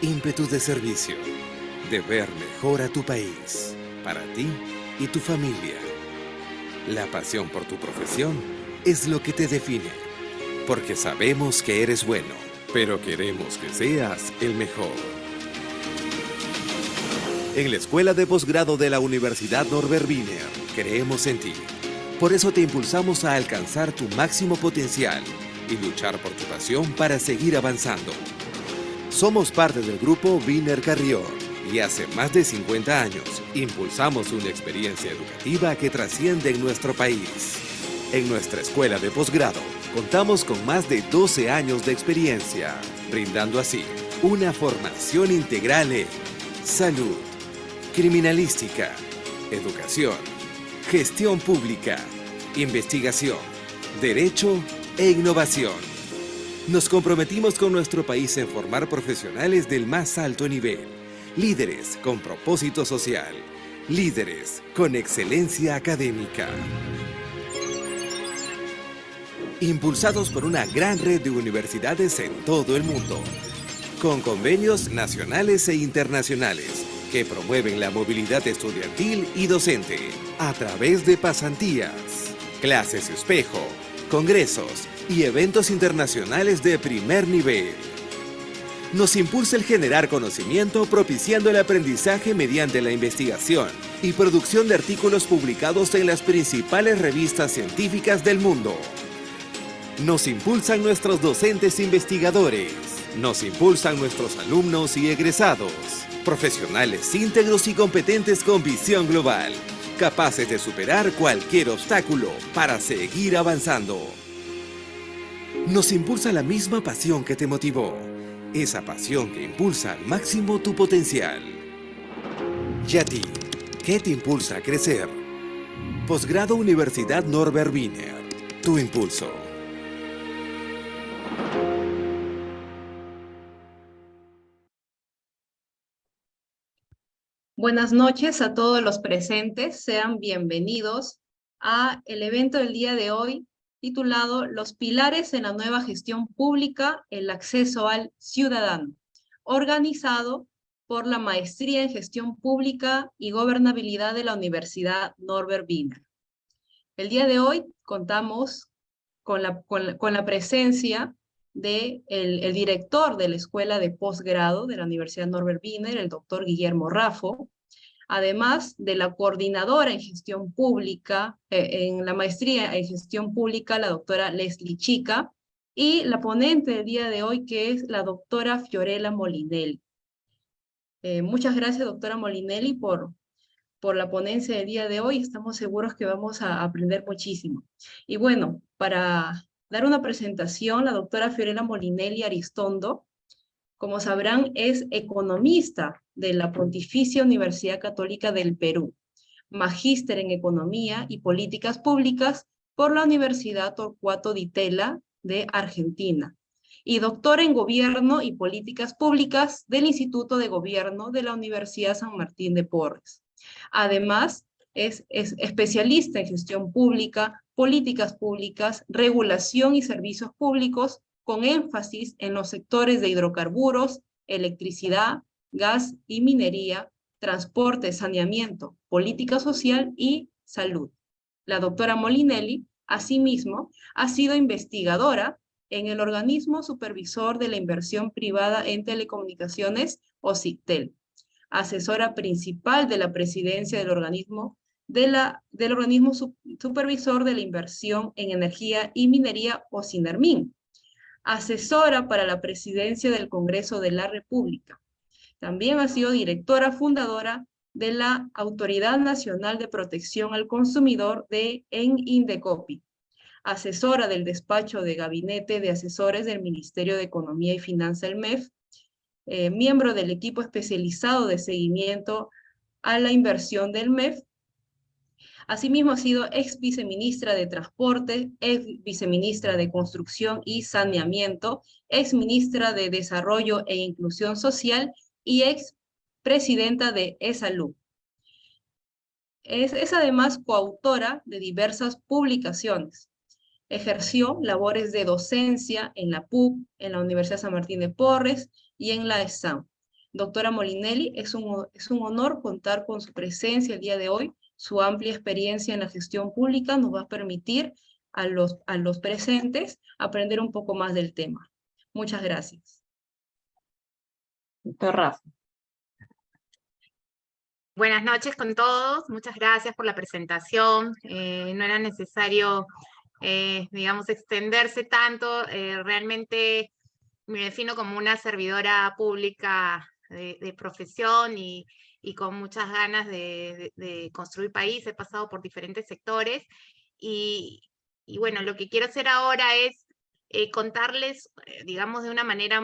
ímpetu de servicio, de ver mejor a tu país, para ti y tu familia. La pasión por tu profesión es lo que te define, porque sabemos que eres bueno, pero queremos que seas el mejor. En la Escuela de Posgrado de la Universidad Norbert Wiener, creemos en ti. Por eso te impulsamos a alcanzar tu máximo potencial y luchar por tu pasión para seguir avanzando. Somos parte del grupo Wiener Carrión y hace más de 50 años impulsamos una experiencia educativa que trasciende en nuestro país. En nuestra escuela de posgrado contamos con más de 12 años de experiencia, brindando así una formación integral en salud, criminalística, educación, gestión pública, investigación, derecho e innovación. Nos comprometimos con nuestro país en formar profesionales del más alto nivel, líderes con propósito social, líderes con excelencia académica. Impulsados por una gran red de universidades en todo el mundo, con convenios nacionales e internacionales que promueven la movilidad estudiantil y docente a través de pasantías, clases espejo, congresos y eventos internacionales de primer nivel. Nos impulsa el generar conocimiento propiciando el aprendizaje mediante la investigación y producción de artículos publicados en las principales revistas científicas del mundo. Nos impulsan nuestros docentes investigadores. Nos impulsan nuestros alumnos y egresados. Profesionales íntegros y competentes con visión global, capaces de superar cualquier obstáculo para seguir avanzando. Nos impulsa la misma pasión que te motivó, esa pasión que impulsa al máximo tu potencial. ¿Y a ti? ¿Qué te impulsa a crecer? Posgrado Universidad Norbert Wiener, tu impulso. Buenas noches a todos los presentes, sean bienvenidos a el evento del día de hoy titulado Los pilares en la nueva gestión pública, el acceso al ciudadano, organizado por la Maestría en Gestión Pública y Gobernabilidad de la Universidad Norbert Wiener. El día de hoy contamos con la presencia del el director de la Escuela de Posgrado de la Universidad Norbert Wiener, el doctor Guillermo Raffo, además de la coordinadora en gestión pública, en la maestría en gestión pública, la doctora Leslie Chica, y la ponente del día de hoy, que es la doctora Fiorella Molinelli. Muchas gracias, doctora Molinelli, por la ponencia del día de hoy. Estamos seguros que vamos a aprender muchísimo. Y bueno, para dar una presentación, la doctora Fiorella Molinelli Aristondo, como sabrán, es economista de la Pontificia Universidad Católica del Perú, magíster en Economía y Políticas Públicas por la Universidad Torcuato Di Tella de Argentina, y doctora en Gobierno y Políticas Públicas del Instituto de Gobierno de la Universidad San Martín de Porres. Además, es especialista en gestión pública, políticas públicas, regulación y servicios públicos, con énfasis en los sectores de hidrocarburos, electricidad, gas y minería, transporte, saneamiento, política social y salud. La doctora Molinelli, asimismo, ha sido investigadora en el Organismo Supervisor de la Inversión Privada en Telecomunicaciones, OSIPTEL, asesora principal de la presidencia del organismo, supervisor de la inversión en energía y minería, OSINERMIN, asesora para la presidencia del Congreso de la República. También ha sido directora fundadora de la Autoridad Nacional de Protección al Consumidor en Indecopi, asesora del despacho de gabinete de asesores del Ministerio de Economía y Finanza, el MEF, miembro del equipo especializado de seguimiento a la inversión del MEF. Asimismo, ha sido ex viceministra de Transporte, ex viceministra de Construcción y Saneamiento, ex ministra de Desarrollo e Inclusión Social y ex presidenta de ESALU. Es además coautora de diversas publicaciones. Ejerció labores de docencia en la PUC, en la Universidad San Martín de Porres y en la ESAM. Doctora Molinelli, es un honor contar con su presencia el día de hoy. Su amplia experiencia en la gestión pública nos va a permitir a los presentes aprender un poco más del tema. Muchas gracias. Doctor Rafa. Buenas noches con todos, muchas gracias por la presentación. No era necesario, digamos, extenderse tanto. Realmente me defino como una servidora pública de profesión y con muchas ganas de construir país. He pasado por diferentes sectores y bueno, lo que quiero hacer ahora es contarles, digamos, de una manera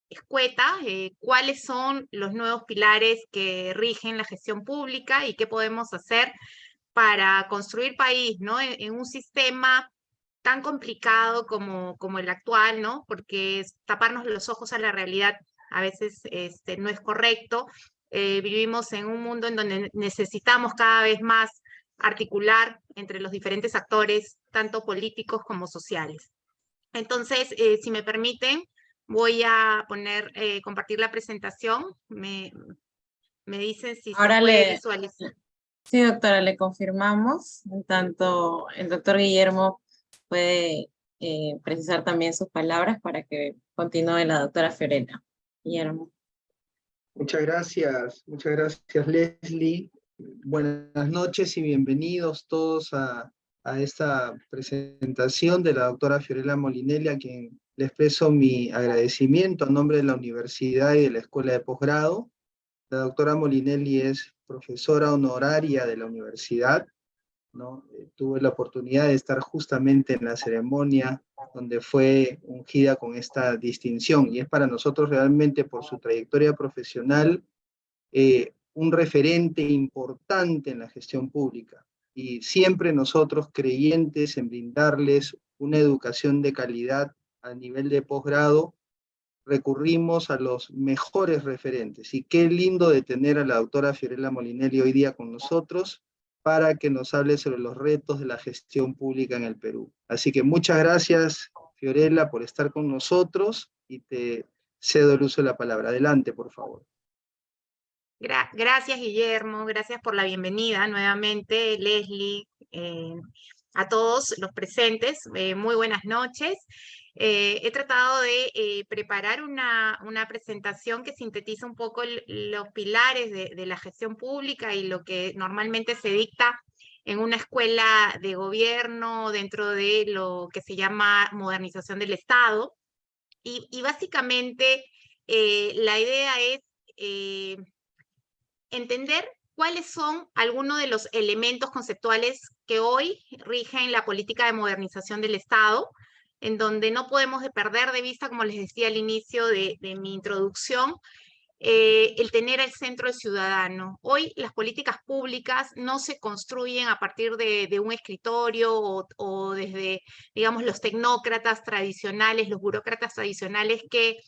escueta, cuáles son los nuevos pilares que rigen la gestión pública y qué podemos hacer para construir país, ¿no? En un sistema tan complicado como el actual, ¿no? Porque taparnos los ojos a la realidad a veces no es correcto. Vivimos en un mundo en donde necesitamos cada vez más articular entre los diferentes actores, tanto políticos como sociales. Entonces, si me permiten, voy a compartir la presentación. Me dicen si Ahora se puede visualizar. Sí, doctora, le confirmamos. En tanto, el doctor Guillermo puede precisar también sus palabras para que continúe la doctora Fiorella. Guillermo. Muchas gracias Leslie. Buenas noches y bienvenidos todos a esta presentación de la doctora Fiorella Molinelli, a quien le expreso mi agradecimiento a nombre de la Universidad y de la Escuela de Posgrado. La doctora Molinelli es profesora honoraria de la universidad, ¿no? Tuve la oportunidad de estar justamente en la ceremonia donde fue ungida con esta distinción, y es para nosotros realmente, por su trayectoria profesional, un referente importante en la gestión pública, y siempre nosotros creyentes en brindarles una educación de calidad a nivel de posgrado, recurrimos a los mejores referentes. Y qué lindo de tener a la doctora Fiorella Molinelli hoy día con nosotros para que nos hable sobre los retos de la gestión pública en el Perú. Así que muchas gracias, Fiorella, por estar con nosotros, y te cedo el uso de la palabra. Adelante, por favor. Gracias, Guillermo. Gracias por la bienvenida nuevamente, Leslie, a todos los presentes. Muy buenas noches. He tratado de preparar una presentación que sintetiza un poco los pilares de la gestión pública y lo que normalmente se dicta en una escuela de gobierno dentro de lo que se llama modernización del Estado. Y básicamente la idea es entender cuáles son algunos de los elementos conceptuales que hoy rigen la política de modernización del Estado, en donde no podemos perder de vista, como les decía al inicio de mi introducción, el tener al centro el ciudadano. Hoy las políticas públicas no se construyen a partir de un escritorio o desde, digamos, los tecnócratas tradicionales, los burócratas tradicionales que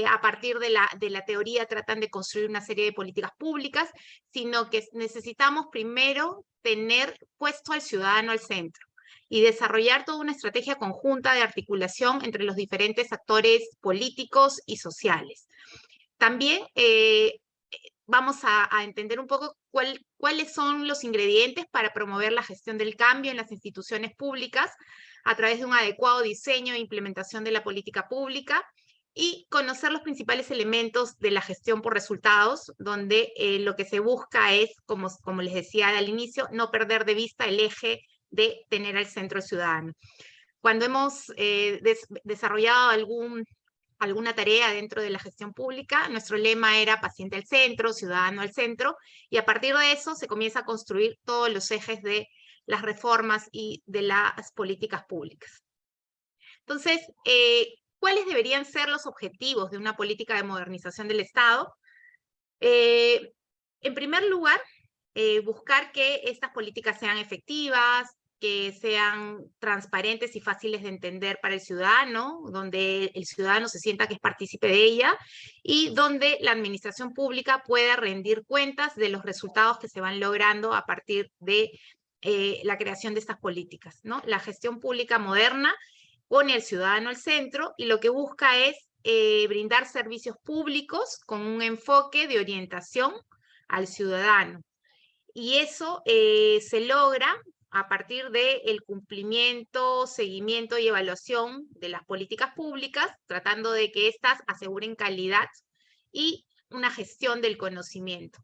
a partir de la teoría tratan de construir una serie de políticas públicas, sino que necesitamos primero tener puesto al ciudadano al centro y desarrollar toda una estrategia conjunta de articulación entre los diferentes actores políticos y sociales. También vamos a entender un poco cuáles son los ingredientes para promover la gestión del cambio en las instituciones públicas a través de un adecuado diseño e implementación de la política pública, y conocer los principales elementos de la gestión por resultados, donde lo que se busca es, como les decía al inicio, no perder de vista el eje de tener al centro al ciudadano. Cuando hemos desarrollado alguna tarea dentro de la gestión pública, nuestro lema era paciente al centro, ciudadano al centro, y a partir de eso se comienza a construir todos los ejes de las reformas y de las políticas públicas. Entonces, ¿cuáles deberían ser los objetivos de una política de modernización del Estado? En primer lugar, buscar que estas políticas sean efectivas, que sean transparentes y fáciles de entender para el ciudadano, donde el ciudadano se sienta que es partícipe de ella, y donde la administración pública pueda rendir cuentas de los resultados que se van logrando a partir de la creación de estas políticas, ¿no? La gestión pública moderna pone al ciudadano al centro y lo que busca es brindar servicios públicos con un enfoque de orientación al ciudadano. Y eso se logra a partir del cumplimiento, seguimiento y evaluación de las políticas públicas, tratando de que éstas aseguren calidad y una gestión del conocimiento.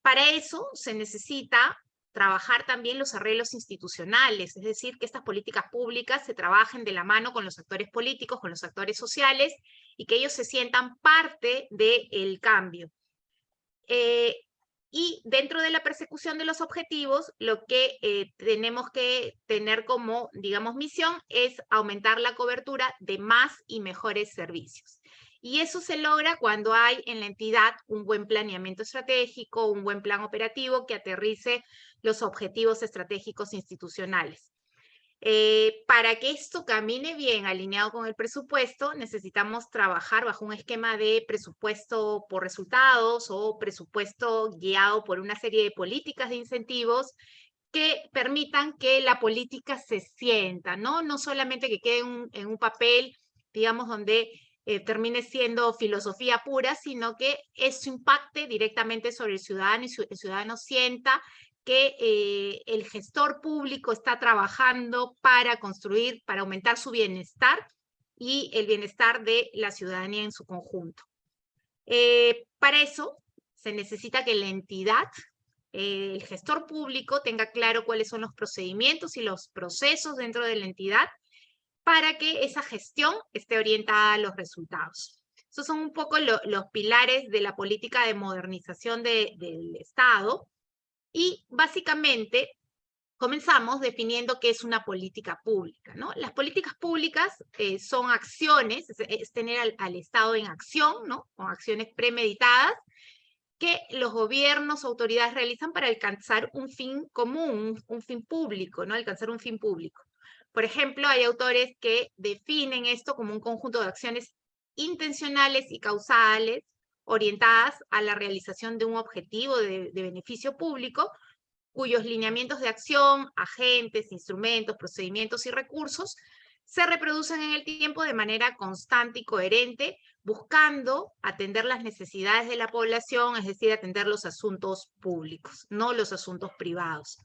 Para eso se necesita trabajar también los arreglos institucionales, es decir, que estas políticas públicas se trabajen de la mano con los actores políticos, con los actores sociales, y que ellos se sientan parte del cambio. Y dentro de la persecución de los objetivos, lo que tenemos que tener como, digamos, misión es aumentar la cobertura de más y mejores servicios. Y eso se logra cuando hay en la entidad un buen planeamiento estratégico, un buen plan operativo que aterrice los objetivos estratégicos institucionales. Para que esto camine bien alineado con el presupuesto, necesitamos trabajar bajo un esquema de presupuesto por resultados o presupuesto guiado por una serie de políticas de incentivos que permitan que la política se sienta, ¿no? No solamente que quede en un papel, digamos, donde termine siendo filosofía pura, sino que eso impacte directamente sobre el ciudadano y el ciudadano sienta que el gestor público está trabajando para construir, para aumentar su bienestar y el bienestar de la ciudadanía en su conjunto. Para eso se necesita que la entidad, el gestor público, tenga claro cuáles son los procedimientos y los procesos dentro de la entidad para que esa gestión esté orientada a los resultados. Esos son un poco los pilares de la política de modernización del Estado. Y básicamente comenzamos definiendo qué es una política pública, ¿no? Las políticas públicas son acciones, es tener al Estado en acción, ¿no? Con acciones premeditadas que los gobiernos, autoridades realizan para alcanzar un fin común, un fin público, ¿no? Alcanzar un fin público. Por ejemplo, hay autores que definen esto como un conjunto de acciones intencionales y causales orientadas a la realización de un objetivo de beneficio público, cuyos lineamientos de acción, agentes, instrumentos, procedimientos y recursos se reproducen en el tiempo de manera constante y coherente, buscando atender las necesidades de la población, es decir, atender los asuntos públicos, no los asuntos privados,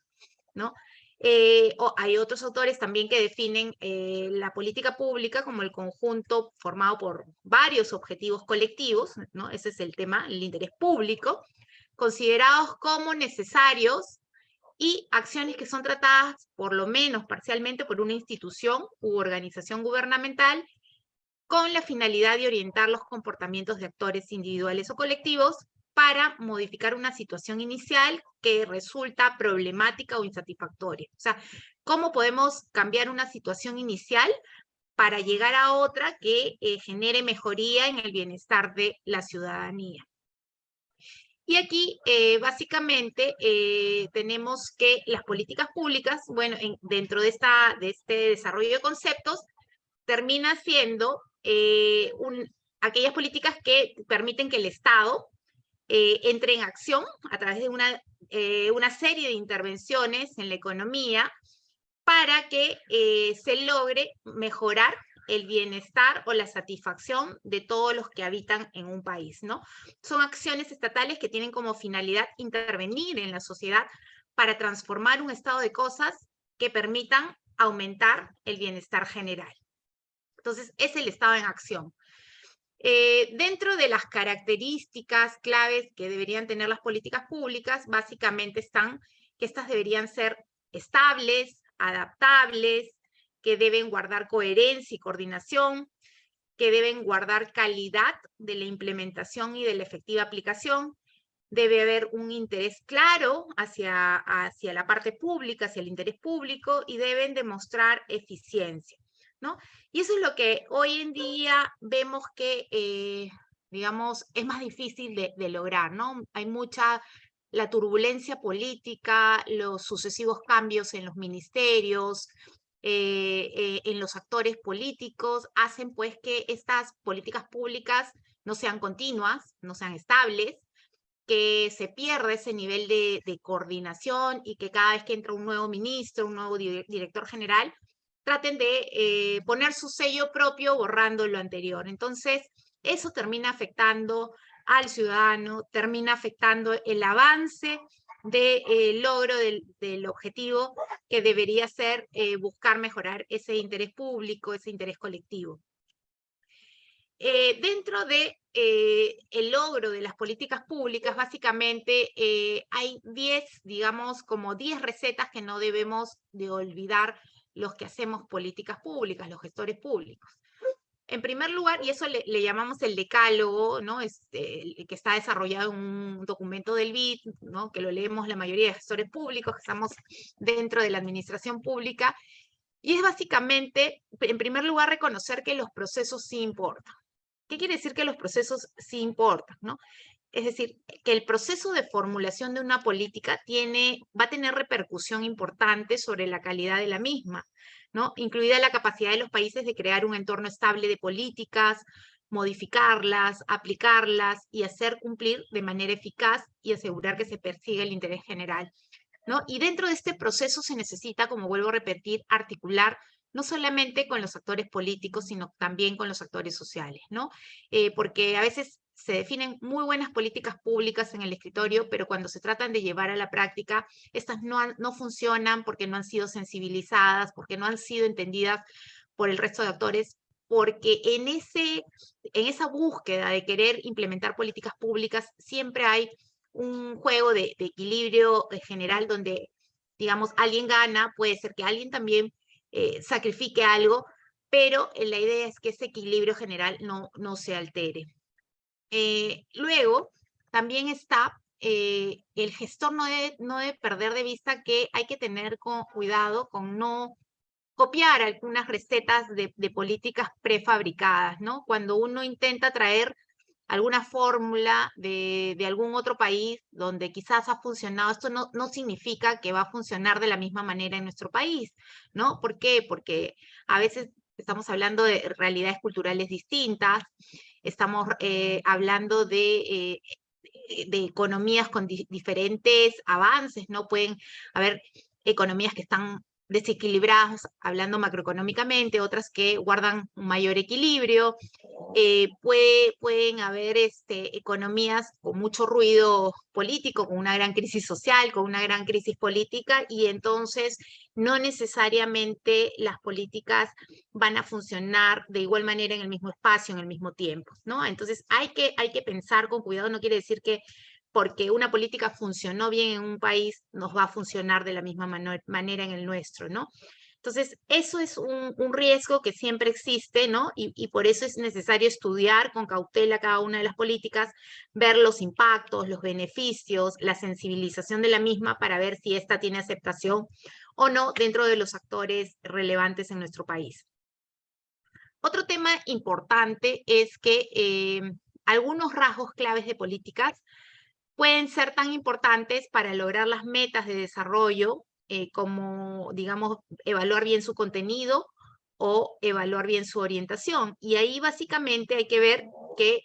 ¿no? Hay otros autores también que definen la política pública como el conjunto formado por varios objetivos colectivos, ¿no? Ese es el tema, el interés público, considerados como necesarios y acciones que son tratadas por lo menos parcialmente por una institución u organización gubernamental con la finalidad de orientar los comportamientos de actores individuales o colectivos para modificar una situación inicial que resulta problemática o insatisfactoria. O sea, ¿cómo podemos cambiar una situación inicial para llegar a otra que genere mejoría en el bienestar de la ciudadanía? Y aquí, básicamente, tenemos que las políticas públicas, bueno, dentro de este desarrollo de conceptos, termina siendo aquellas políticas que permiten que el Estado entre en acción a través de una serie de intervenciones en la economía para que se logre mejorar el bienestar o la satisfacción de todos los que habitan en un país, ¿no? Son acciones estatales que tienen como finalidad intervenir en la sociedad para transformar un estado de cosas que permitan aumentar el bienestar general. Entonces, es el Estado en acción. Dentro de las características claves que deberían tener las políticas públicas, básicamente están que estas deberían ser estables, adaptables, que deben guardar coherencia y coordinación, que deben guardar calidad de la implementación y de la efectiva aplicación. Debe haber un interés claro hacia la parte pública, hacia el interés público, y deben demostrar eficiencia, ¿no? Y eso es lo que hoy en día vemos que, digamos, es más difícil de lograr, ¿no? Hay la turbulencia política, los sucesivos cambios en los ministerios, en los actores políticos, hacen pues que estas políticas públicas no sean continuas, no sean estables, que se pierda ese nivel de coordinación y que cada vez que entra un nuevo ministro, un nuevo director general, traten de poner su sello propio borrando lo anterior. Entonces, eso termina afectando al ciudadano, termina afectando el avance del logro del objetivo que debería ser buscar mejorar ese interés público, ese interés colectivo. Dentro de el logro de las políticas públicas, básicamente hay 10, digamos, como 10 recetas que no debemos de olvidar los que hacemos políticas públicas, los gestores públicos. En primer lugar, y eso le llamamos el decálogo, ¿no? Que está desarrollado en un documento del BID, ¿no? Que lo leemos la mayoría de gestores públicos, que estamos dentro de la administración pública, y es básicamente, en primer lugar, reconocer que los procesos sí importan. ¿Qué quiere decir que los procesos sí importan, ¿no? Es decir, que el proceso de formulación de una política va a tener repercusión importante sobre la calidad de la misma, ¿no? Incluida la capacidad de los países de crear un entorno estable de políticas, modificarlas, aplicarlas y hacer cumplir de manera eficaz y asegurar que se persiga el interés general, ¿no? Y dentro de este proceso se necesita, como vuelvo a repetir, articular no solamente con los actores políticos, sino también con los actores sociales, ¿no? Porque a veces se definen muy buenas políticas públicas en el escritorio, pero cuando se tratan de llevar a la práctica, estas no funcionan porque no han sido sensibilizadas, porque no han sido entendidas por el resto de actores, porque en esa búsqueda de querer implementar políticas públicas siempre hay un juego de equilibrio general donde, digamos, alguien gana, puede ser que alguien también sacrifique algo, pero la idea es que ese equilibrio general no se altere. Luego, también está, el gestor no debe perder de vista que hay que tener cuidado con no copiar algunas recetas de políticas prefabricadas, ¿no? Cuando uno intenta traer alguna fórmula de algún otro país donde quizás ha funcionado, esto no significa que va a funcionar de la misma manera en nuestro país, ¿no? ¿Por qué? Porque a veces estamos hablando de realidades culturales distintas, estamos hablando de economías con diferentes avances, ¿no? Pueden haber economías que están desequilibradas, hablando macroeconómicamente, otras que guardan un mayor equilibrio. Pueden haber economías con mucho ruido político, con una gran crisis social, con una gran crisis política, y entonces no necesariamente las políticas van a funcionar de igual manera en el mismo espacio, en el mismo tiempo, ¿no? Entonces hay que pensar con cuidado, no quiere decir que porque una política funcionó bien en un país, nos va a funcionar de la misma manera en el nuestro, ¿no? Entonces, eso es un riesgo que siempre existe, ¿no? Y por eso es necesario estudiar con cautela cada una de las políticas, ver los impactos, los beneficios, la sensibilización de la misma para ver si esta tiene aceptación o no dentro de los actores relevantes en nuestro país. Otro tema importante es que algunos rasgos claves de políticas pueden ser tan importantes para lograr las metas de desarrollo como, digamos, evaluar bien su contenido o evaluar bien su orientación. Y ahí básicamente hay que ver que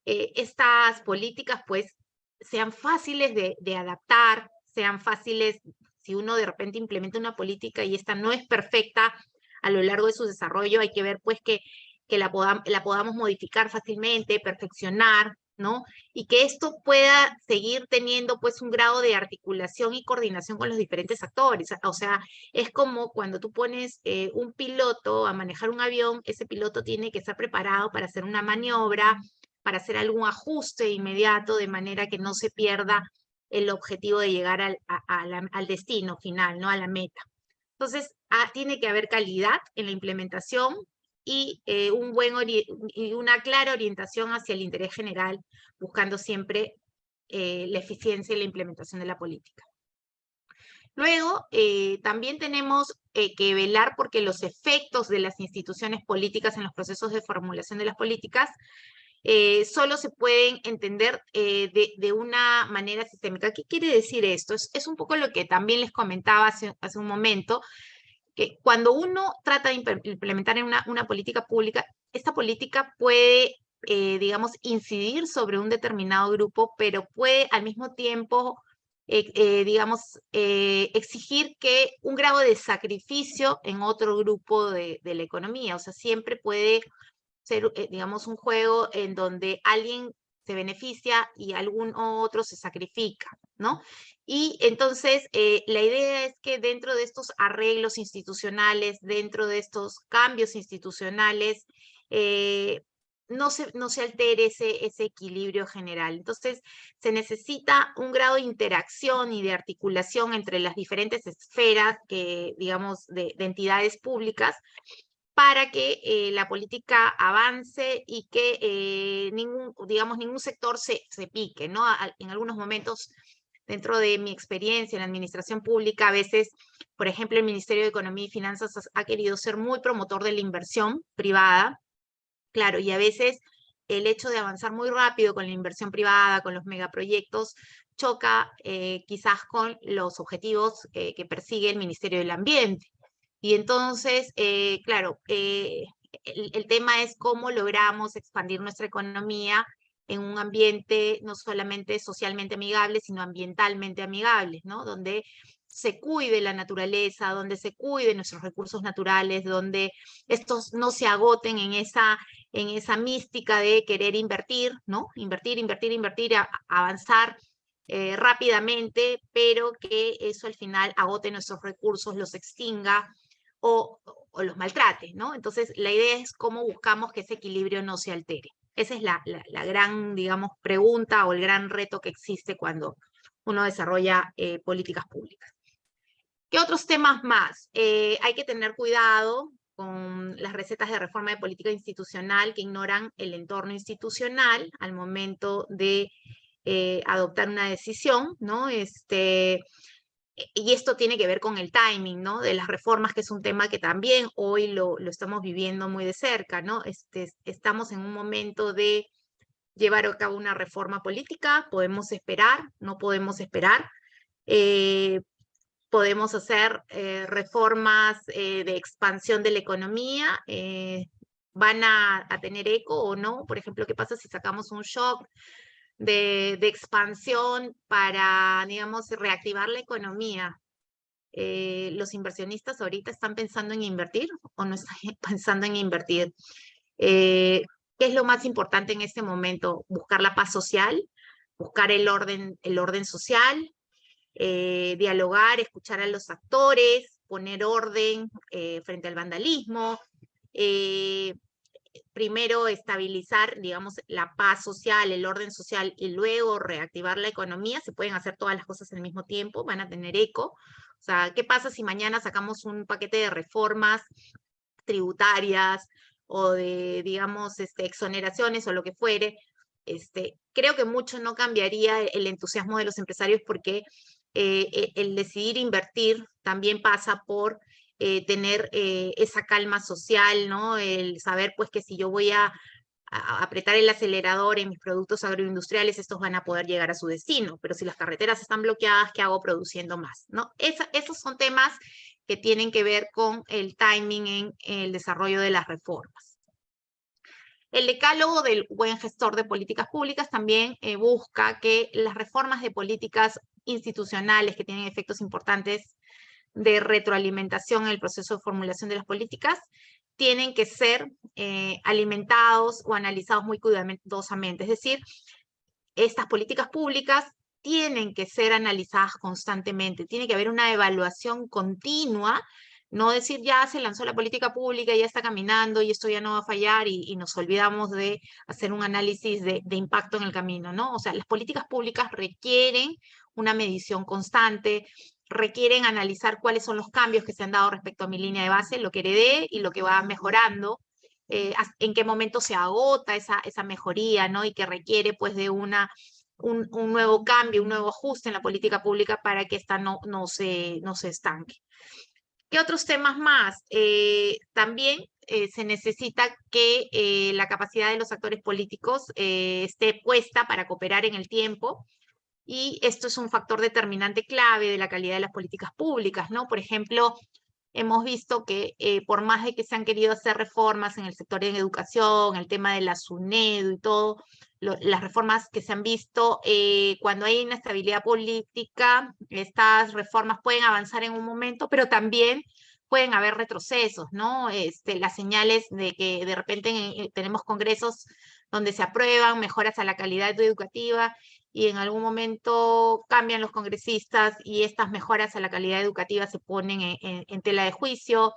estas políticas pues sean fáciles de adaptar, sean fáciles, si uno de repente implementa una política y esta no es perfecta a lo largo de su desarrollo, hay que ver pues que la podamos modificar fácilmente, perfeccionar, ¿no? Y que esto pueda seguir teniendo pues un grado de articulación y coordinación con los diferentes actores. O sea, es como cuando tú pones un piloto a manejar un avión, ese piloto tiene que estar preparado para hacer una maniobra, para hacer algún ajuste inmediato de manera que no se pierda el objetivo de llegar al destino final, ¿no? A la meta. Entonces, tiene que haber calidad en la implementación y una clara orientación hacia el interés general, buscando siempre la eficiencia y la implementación de la política. Luego, también tenemos que velar porque los efectos de las instituciones políticas en los procesos de formulación de las políticas solo se pueden entender de una manera sistémica. ¿Qué quiere decir esto? Es un poco lo que también les comentaba hace un momento, que cuando uno trata de implementar una política pública, esta política puede, digamos, incidir sobre un determinado grupo, pero puede al mismo tiempo, digamos, exigir que un grado de sacrificio en otro grupo de la economía. O sea, siempre puede ser, digamos, un juego en donde alguien se beneficia y algún otro se sacrifica, ¿no? Y entonces la idea es que dentro de estos arreglos institucionales, dentro de estos cambios institucionales, no se altere ese equilibrio general. Entonces, se necesita un grado de interacción y de articulación entre las diferentes esferas digamos, de entidades públicas para que la política avance y que ningún sector se pique, ¿no? En algunos momentos, dentro de mi experiencia en la administración pública, a veces, por ejemplo, el Ministerio de Economía y Finanzas ha querido ser muy promotor de la inversión privada, claro, y a veces el hecho de avanzar muy rápido con la inversión privada, con los megaproyectos, choca quizás con los objetivos que persigue el Ministerio del Ambiente. Y entonces, claro, el tema es cómo logramos expandir nuestra economía en un ambiente no solamente socialmente amigable, sino ambientalmente amigable, ¿no? Donde se cuide la naturaleza, donde se cuiden nuestros recursos naturales, donde estos no se agoten en esa mística de querer invertir, ¿no? Invertir, avanzar rápidamente, pero que eso al final agote nuestros recursos, los extinga o los maltrate, ¿no? Entonces, la idea es cómo buscamos que ese equilibrio no se altere. Esa es la gran, digamos, pregunta o el gran reto que existe cuando uno desarrolla políticas públicas. ¿Qué otros temas más? Hay que tener cuidado con las recetas de reforma de política institucional que ignoran el entorno institucional al momento de adoptar una decisión, ¿no? Y esto tiene que ver con el timing, ¿no? De las reformas, que es un tema que también hoy lo estamos viviendo muy de cerca, ¿no? Estamos en un momento de llevar a cabo una reforma política, podemos esperar, no podemos esperar, podemos hacer reformas de expansión de la economía, van a tener eco o no. Por ejemplo, ¿qué pasa si sacamos un shock de expansión para, digamos, reactivar la economía? ¿Los inversionistas ahorita están pensando en invertir o no están pensando en invertir? ¿Qué es lo más importante en este momento? Buscar la paz social, buscar el orden social, dialogar, escuchar a los actores, poner orden frente al vandalismo, primero estabilizar, digamos, la paz social, el orden social y luego reactivar la economía. Se pueden hacer todas las cosas al mismo tiempo, van a tener eco. O sea, ¿qué pasa si mañana sacamos un paquete de reformas tributarias o de, digamos, exoneraciones o lo que fuere? Creo que mucho no cambiaría el entusiasmo de los empresarios, porque el decidir invertir también pasa por tener esa calma social, ¿no? El saber pues que si yo voy a apretar el acelerador en mis productos agroindustriales, estos van a poder llegar a su destino, pero si las carreteras están bloqueadas, ¿qué hago produciendo más? ¿No? Esos son temas que tienen que ver con el timing en el desarrollo de las reformas. El decálogo del buen gestor de políticas públicas también busca que las reformas de políticas institucionales que tienen efectos importantes de retroalimentación en el proceso de formulación de las políticas tienen que ser alimentados o analizados muy cuidadosamente. Es decir, estas políticas públicas tienen que ser analizadas constantemente, tiene que haber una evaluación continua, no decir ya se lanzó la política pública, ya está caminando y esto ya no va a fallar y nos olvidamos de hacer un análisis de impacto en el camino, ¿no? O sea, las políticas públicas requieren una medición constante, requieren analizar cuáles son los cambios que se han dado respecto a mi línea de base, lo que heredé y lo que va mejorando, en qué momento se agota esa mejoría, ¿no? Y que requiere pues de un nuevo cambio, un nuevo ajuste en la política pública para que esta no se estanque. ¿Qué otros temas más? También se necesita que la capacidad de los actores políticos esté puesta para cooperar en el tiempo, y esto es un factor determinante clave de la calidad de las políticas públicas, ¿no? Por ejemplo, hemos visto que por más de que se han querido hacer reformas en el sector de educación, el tema de la SUNEDU y todo, las reformas que se han visto, cuando hay inestabilidad política, estas reformas pueden avanzar en un momento, pero también pueden haber retrocesos, ¿no? Las señales de que de repente tenemos congresos donde se aprueban mejoras a la calidad educativa y en algún momento cambian los congresistas y estas mejoras a la calidad educativa se ponen en tela de juicio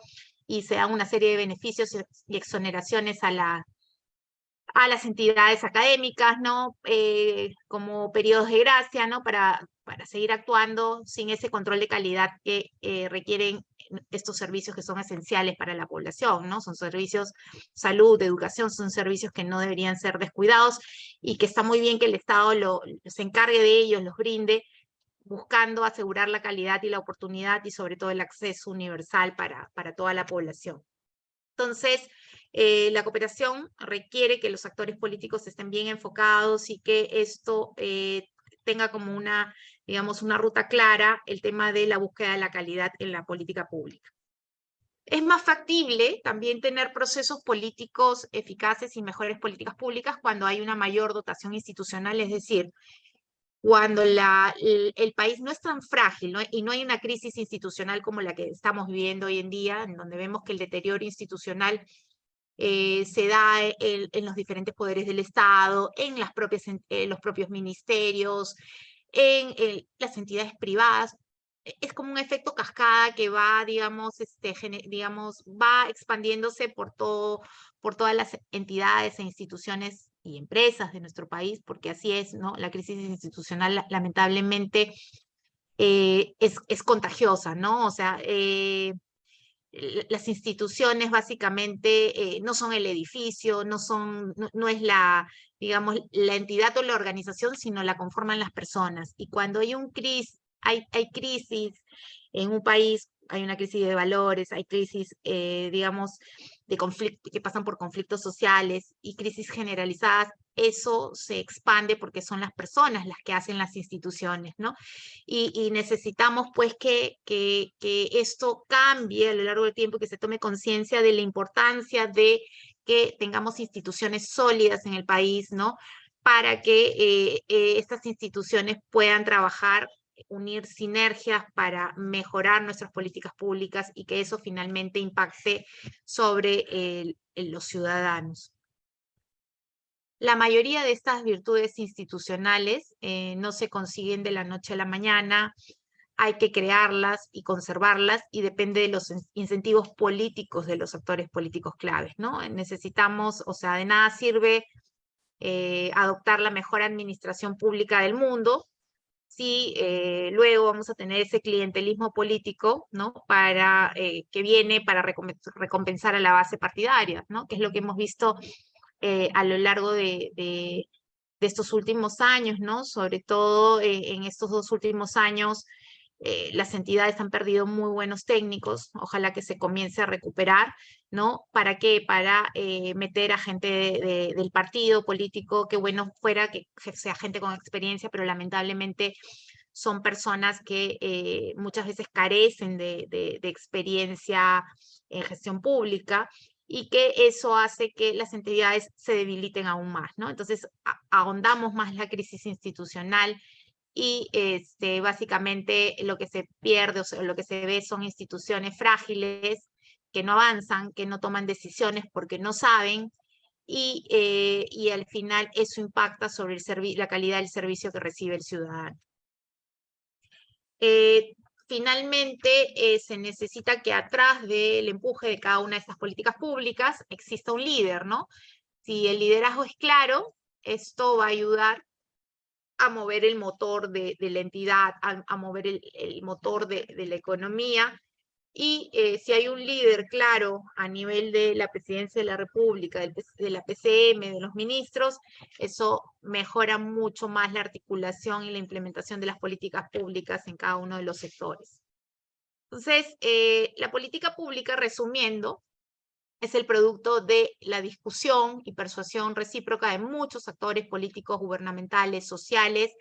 y se dan una serie de beneficios y exoneraciones a las entidades académicas, ¿no? Como periodos de gracia, ¿no? Para seguir actuando sin ese control de calidad que requieren estos servicios que son esenciales para la población, ¿no? Son servicios, salud, educación, son servicios que no deberían ser descuidados y que está muy bien que el Estado se encargue de ellos, los brinde, buscando asegurar la calidad y la oportunidad y sobre todo el acceso universal para toda la población. Entonces, la cooperación requiere que los actores políticos estén bien enfocados y que esto tenga como digamos, una ruta clara, el tema de la búsqueda de la calidad en la política pública. Es más factible también tener procesos políticos eficaces y mejores políticas públicas cuando hay una mayor dotación institucional, es decir, cuando el país no es tan frágil, ¿no? Y no hay una crisis institucional como la que estamos viviendo hoy en día, en donde vemos que el deterioro institucional se da en los diferentes poderes del Estado, en los propios ministerios, en las entidades privadas. Es como un efecto cascada que va, digamos, va expandiéndose por todas las entidades e instituciones y empresas de nuestro país, porque así es, ¿no? La crisis institucional lamentablemente es contagiosa, ¿no? O sea, las instituciones básicamente no son el edificio, no es digamos, la entidad o la organización, sino la conforman las personas. Y cuando hay hay crisis en un país, hay una crisis de valores, hay crisis, digamos, de conflicto, que pasan por conflictos sociales y crisis generalizadas, eso se expande porque son las personas las que hacen las instituciones, ¿no? Y necesitamos pues que esto cambie a lo largo del tiempo, que se tome conciencia de la importancia de que tengamos instituciones sólidas en el país, ¿no? Para que estas instituciones puedan trabajar, unir sinergias para mejorar nuestras políticas públicas y que eso finalmente impacte sobre los ciudadanos. La mayoría de estas virtudes institucionales no se consiguen de la noche a la mañana, hay que crearlas y conservarlas y depende de los incentivos políticos de los actores políticos claves, ¿no? Necesitamos, o sea, de nada sirve adoptar la mejor administración pública del mundo si luego vamos a tener ese clientelismo político, ¿no? Que viene para recompensar a la base partidaria, ¿no? Que es lo que hemos visto a lo largo de estos últimos años, ¿no? Sobre todo en estos 2 últimos años, las entidades han perdido muy buenos técnicos, ojalá que se comience a recuperar, ¿no? ¿Para qué? Para meter a gente del partido político, que bueno fuera que sea gente con experiencia, pero lamentablemente son personas que muchas veces carecen de experiencia en gestión pública, y que eso hace que las entidades se debiliten aún más, ¿no? Entonces, ahondamos más la crisis institucional y básicamente lo que se pierde o lo que se ve son instituciones frágiles que no avanzan, que no toman decisiones porque no saben y al final eso impacta sobre la calidad del servicio que recibe el ciudadano. Finalmente, se necesita que atrás del empuje de cada una de estas políticas públicas exista un líder, ¿no? Si el liderazgo es claro, esto va a ayudar a mover el motor de la entidad, a mover el motor de la economía. Y si hay un líder claro a nivel de la Presidencia de la República, de la PCM, de los ministros, eso mejora mucho más la articulación y la implementación de las políticas públicas en cada uno de los sectores. Entonces, la política pública, resumiendo, es el producto de la discusión y persuasión recíproca de muchos actores políticos, gubernamentales, sociales,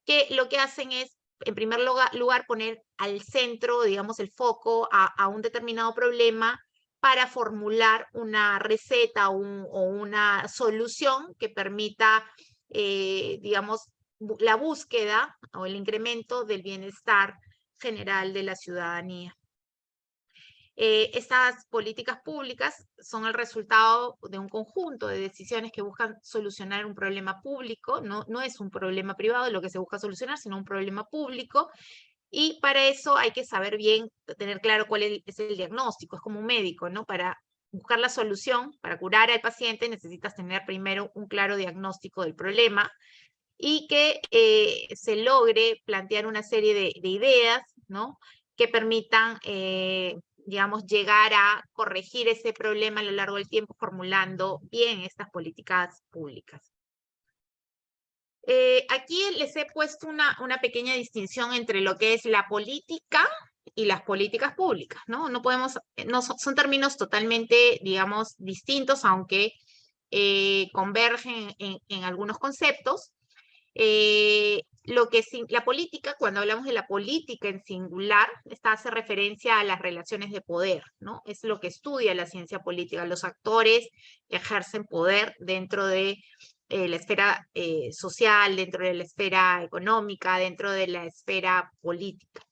que lo que hacen es, en primer lugar, poner al centro, digamos, el foco a un determinado problema para formular una receta o una solución que permita, digamos, la búsqueda o el incremento del bienestar general de la ciudadanía. Estas políticas públicas son el resultado de un conjunto de decisiones que buscan solucionar un problema público, no es un problema privado lo que se busca solucionar, sino un problema público, y para eso hay que saber bien, tener claro cuál es el diagnóstico, es como un médico, ¿no? Para buscar la solución, para curar al paciente, necesitas tener primero un claro diagnóstico del problema, y que se logre plantear una serie de ideas, ¿no? Que permitan, digamos, llegar a corregir ese problema a lo largo del tiempo, formulando bien estas políticas públicas. Aquí les he puesto una pequeña distinción entre lo que es la política y las políticas públicas, ¿no? No podemos, son términos totalmente, digamos, distintos, aunque convergen en algunos conceptos. La política, cuando hablamos de la política en singular, esta hace referencia a las relaciones de poder, ¿no? Es lo que estudia la ciencia política, los actores que ejercen poder dentro de la esfera social, dentro de la esfera económica, dentro de la esfera política.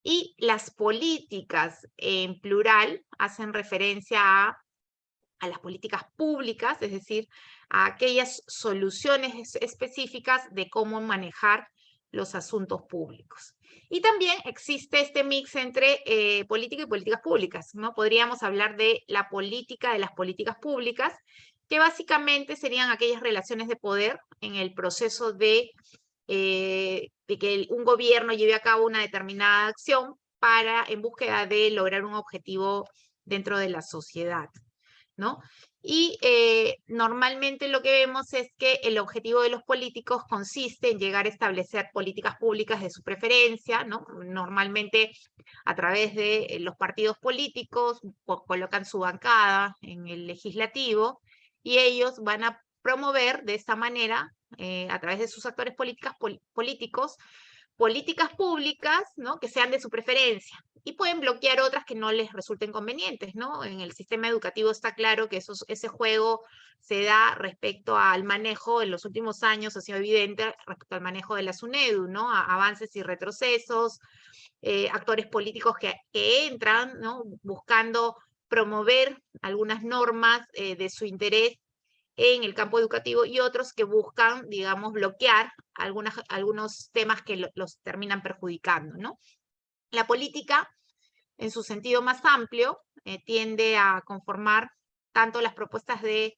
Y las políticas en plural hacen referencia a las políticas públicas, es decir, a aquellas soluciones específicas de cómo manejar los asuntos públicos. Y también existe este mix entre política y políticas públicas, ¿no? Podríamos hablar de la política de las políticas públicas, que básicamente serían aquellas relaciones de poder en el proceso de que un gobierno lleve a cabo una determinada acción en búsqueda de lograr un objetivo dentro de la sociedad, ¿no? Y normalmente lo que vemos es que el objetivo de los políticos consiste en llegar a establecer políticas públicas de su preferencia, ¿no? Normalmente a través de los partidos políticos colocan su bancada en el legislativo y ellos van a promover de esta manera, a través de sus actores políticos, políticas públicas, ¿no? Que sean de su preferencia, y pueden bloquear otras que no les resulten convenientes, ¿no? En el sistema educativo está claro que ese juego se da respecto al manejo, en los últimos años ha sido evidente respecto al manejo de la SUNEDU, ¿no? Avances y retrocesos, actores políticos que entran, ¿no? Buscando promover algunas normas de su interés en el campo educativo, y otros que buscan, digamos, bloquear algunos temas que los terminan perjudicando, ¿no? La política, en su sentido más amplio, tiende a conformar tanto las propuestas de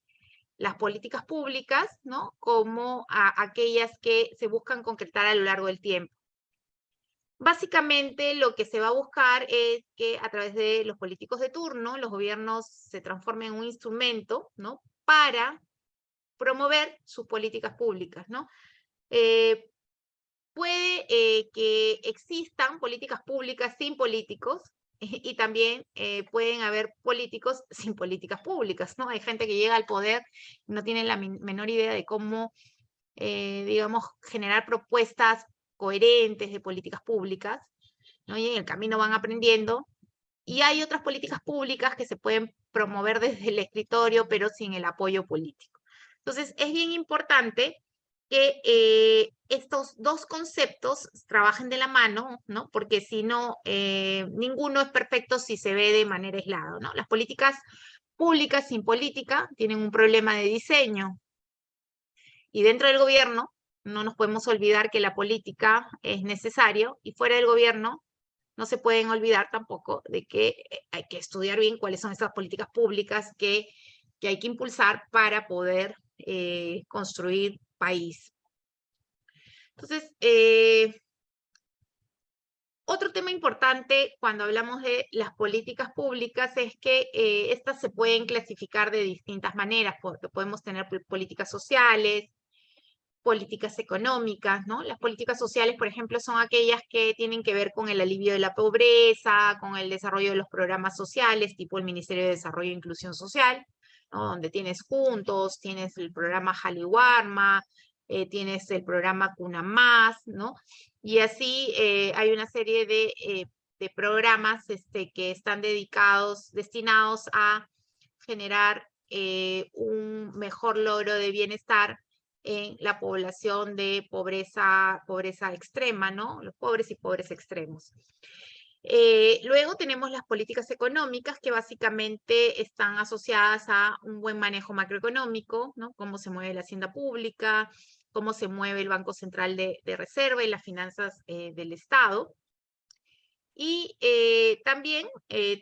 las políticas públicas, ¿no? Como a aquellas que se buscan concretar a lo largo del tiempo. Básicamente lo que se va a buscar es que a través de los políticos de turno, los gobiernos se transformen en un instrumento, ¿no? Para promover sus políticas públicas, ¿no? Puede que existan políticas públicas sin políticos, y también pueden haber políticos sin políticas públicas, ¿no? Hay gente que llega al poder y no tiene la menor idea de cómo, digamos, generar propuestas coherentes de políticas públicas, ¿no? Y en el camino van aprendiendo. Y hay otras políticas públicas que se pueden promover desde el escritorio, pero sin el apoyo político. Entonces, es bien importante que estos dos conceptos trabajen de la mano, ¿no? Porque si no, ninguno es perfecto si se ve de manera aislada, ¿no? Las políticas públicas sin política tienen un problema de diseño. Y dentro del gobierno, no nos podemos olvidar que la política es necesario, y fuera del gobierno no se pueden olvidar tampoco de que hay que estudiar bien cuáles son esas políticas públicas que hay que impulsar para poder construir país. Entonces, otro tema importante cuando hablamos de las políticas públicas es que estas se pueden clasificar de distintas maneras, porque podemos tener políticas sociales, políticas económicas, ¿no? Las políticas sociales, por ejemplo, son aquellas que tienen que ver con el alivio de la pobreza, con el desarrollo de los programas sociales, tipo el Ministerio de Desarrollo e Inclusión Social, ¿no? Donde tienes Juntos, tienes el programa Jaliwarma, tienes el programa Cuna Más, ¿no? Y así hay una serie de programas que están destinados a generar un mejor logro de bienestar en la población de pobreza extrema, ¿no? Los pobres y pobres extremos. Luego tenemos las políticas económicas que básicamente están asociadas a un buen manejo macroeconómico, ¿no? Cómo se mueve la hacienda pública, cómo se mueve el Banco Central de Reserva y las finanzas del Estado. Y también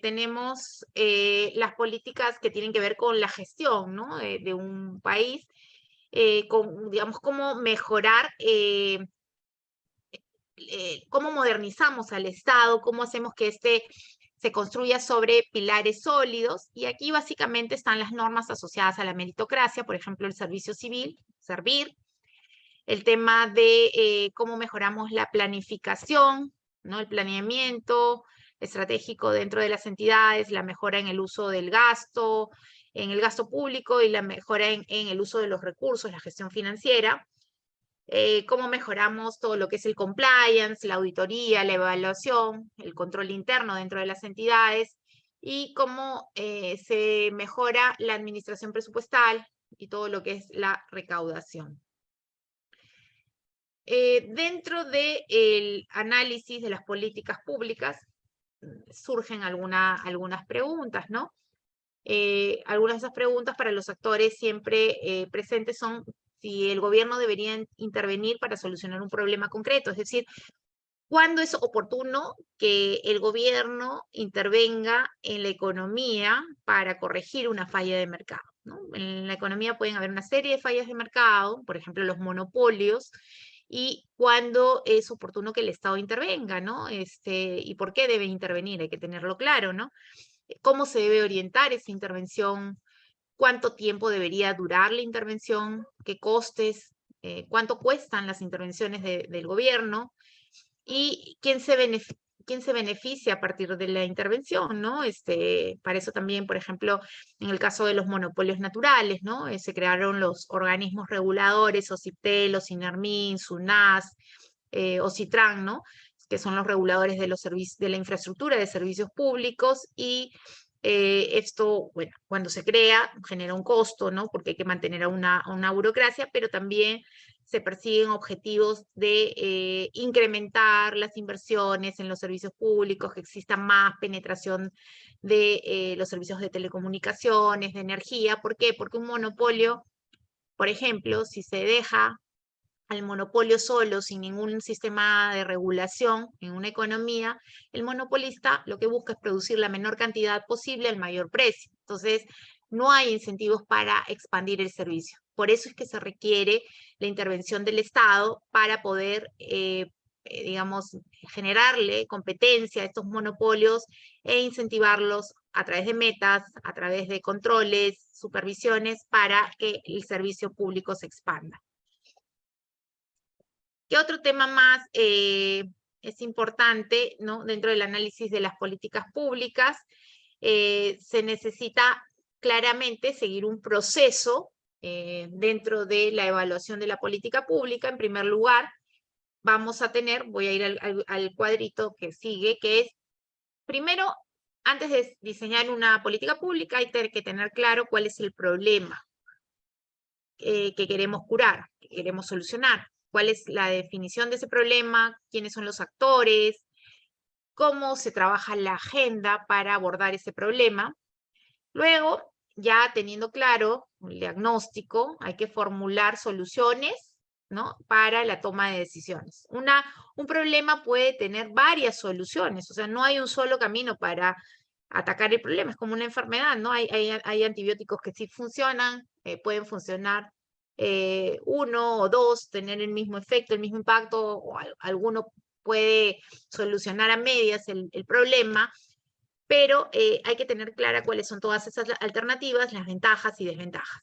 tenemos las políticas que tienen que ver con la gestión, ¿no? de un país, con, digamos, cómo mejorar, cómo modernizamos al Estado, cómo hacemos que este se construya sobre pilares sólidos. Y aquí básicamente están las normas asociadas a la meritocracia, por ejemplo, el servicio civil, servir, el tema de cómo mejoramos la planificación, ¿no? El planeamiento estratégico dentro de las entidades, la mejora en el uso del gasto, en el gasto público y la mejora en el uso de los recursos, la gestión financiera. Cómo mejoramos todo lo que es el compliance, la auditoría, la evaluación, el control interno dentro de las entidades y cómo se mejora la administración presupuestal y todo lo que es la recaudación. Dentro del análisis de las políticas públicas surgen algunas preguntas, ¿no? Algunas de esas preguntas para los actores siempre presentes son si el gobierno debería intervenir para solucionar un problema concreto, es decir, ¿cuándo es oportuno que el gobierno intervenga en la economía para corregir una falla de mercado, ¿no? En la economía pueden haber una serie de fallas de mercado, por ejemplo, los monopolios, y cuándo es oportuno que el Estado intervenga, ¿no? Y por qué debe intervenir, hay que tenerlo claro, ¿no? ¿Cómo se debe orientar esa intervención? ¿Cuánto tiempo debería durar la intervención? ¿Qué costes? ¿Cuánto cuestan las intervenciones del gobierno? ¿Y quién se beneficia a partir de la intervención, ¿no? Para eso también, por ejemplo, en el caso de los monopolios naturales, ¿no? Se crearon los organismos reguladores, OCIPTEL, OCINERMIN, SUNAS, OCITRAN, ¿no? Que son los reguladores de de la infraestructura de servicios públicos y esto, bueno, cuando se crea, genera un costo, ¿no? Porque hay que mantener a una burocracia, pero también se persiguen objetivos de incrementar las inversiones en los servicios públicos, que exista más penetración de los servicios de telecomunicaciones, de energía. ¿Por qué? Porque un monopolio, por ejemplo, si se deja al monopolio solo, sin ningún sistema de regulación en una economía, el monopolista lo que busca es producir la menor cantidad posible al mayor precio. Entonces, no hay incentivos para expandir el servicio. Por eso es que se requiere la intervención del Estado para poder, digamos, generarle competencia a estos monopolios e incentivarlos a través de metas, a través de controles, supervisiones, para que el servicio público se expanda. ¿Qué otro tema más es importante, ¿no? Dentro del análisis de las políticas públicas? Se necesita claramente seguir un proceso dentro de la evaluación de la política pública. En primer lugar, vamos a tener, voy a ir al cuadrito que sigue, que es, primero, antes de diseñar una política pública, hay que tener claro cuál es el problema que queremos curar, que queremos solucionar. ¿Cuál es la definición de ese problema? ¿Quiénes son los actores? ¿Cómo se trabaja la agenda para abordar ese problema? Luego, ya teniendo claro el diagnóstico, hay que formular soluciones, ¿no? Para la toma de decisiones. Un problema puede tener varias soluciones, o sea, no hay un solo camino para atacar el problema, es como una enfermedad, ¿no? Hay antibióticos que sí funcionan, pueden funcionar uno o dos, tener el mismo efecto, el mismo impacto, o alguno puede solucionar a medias el problema, pero hay que tener clara cuáles son todas esas alternativas, las ventajas y desventajas.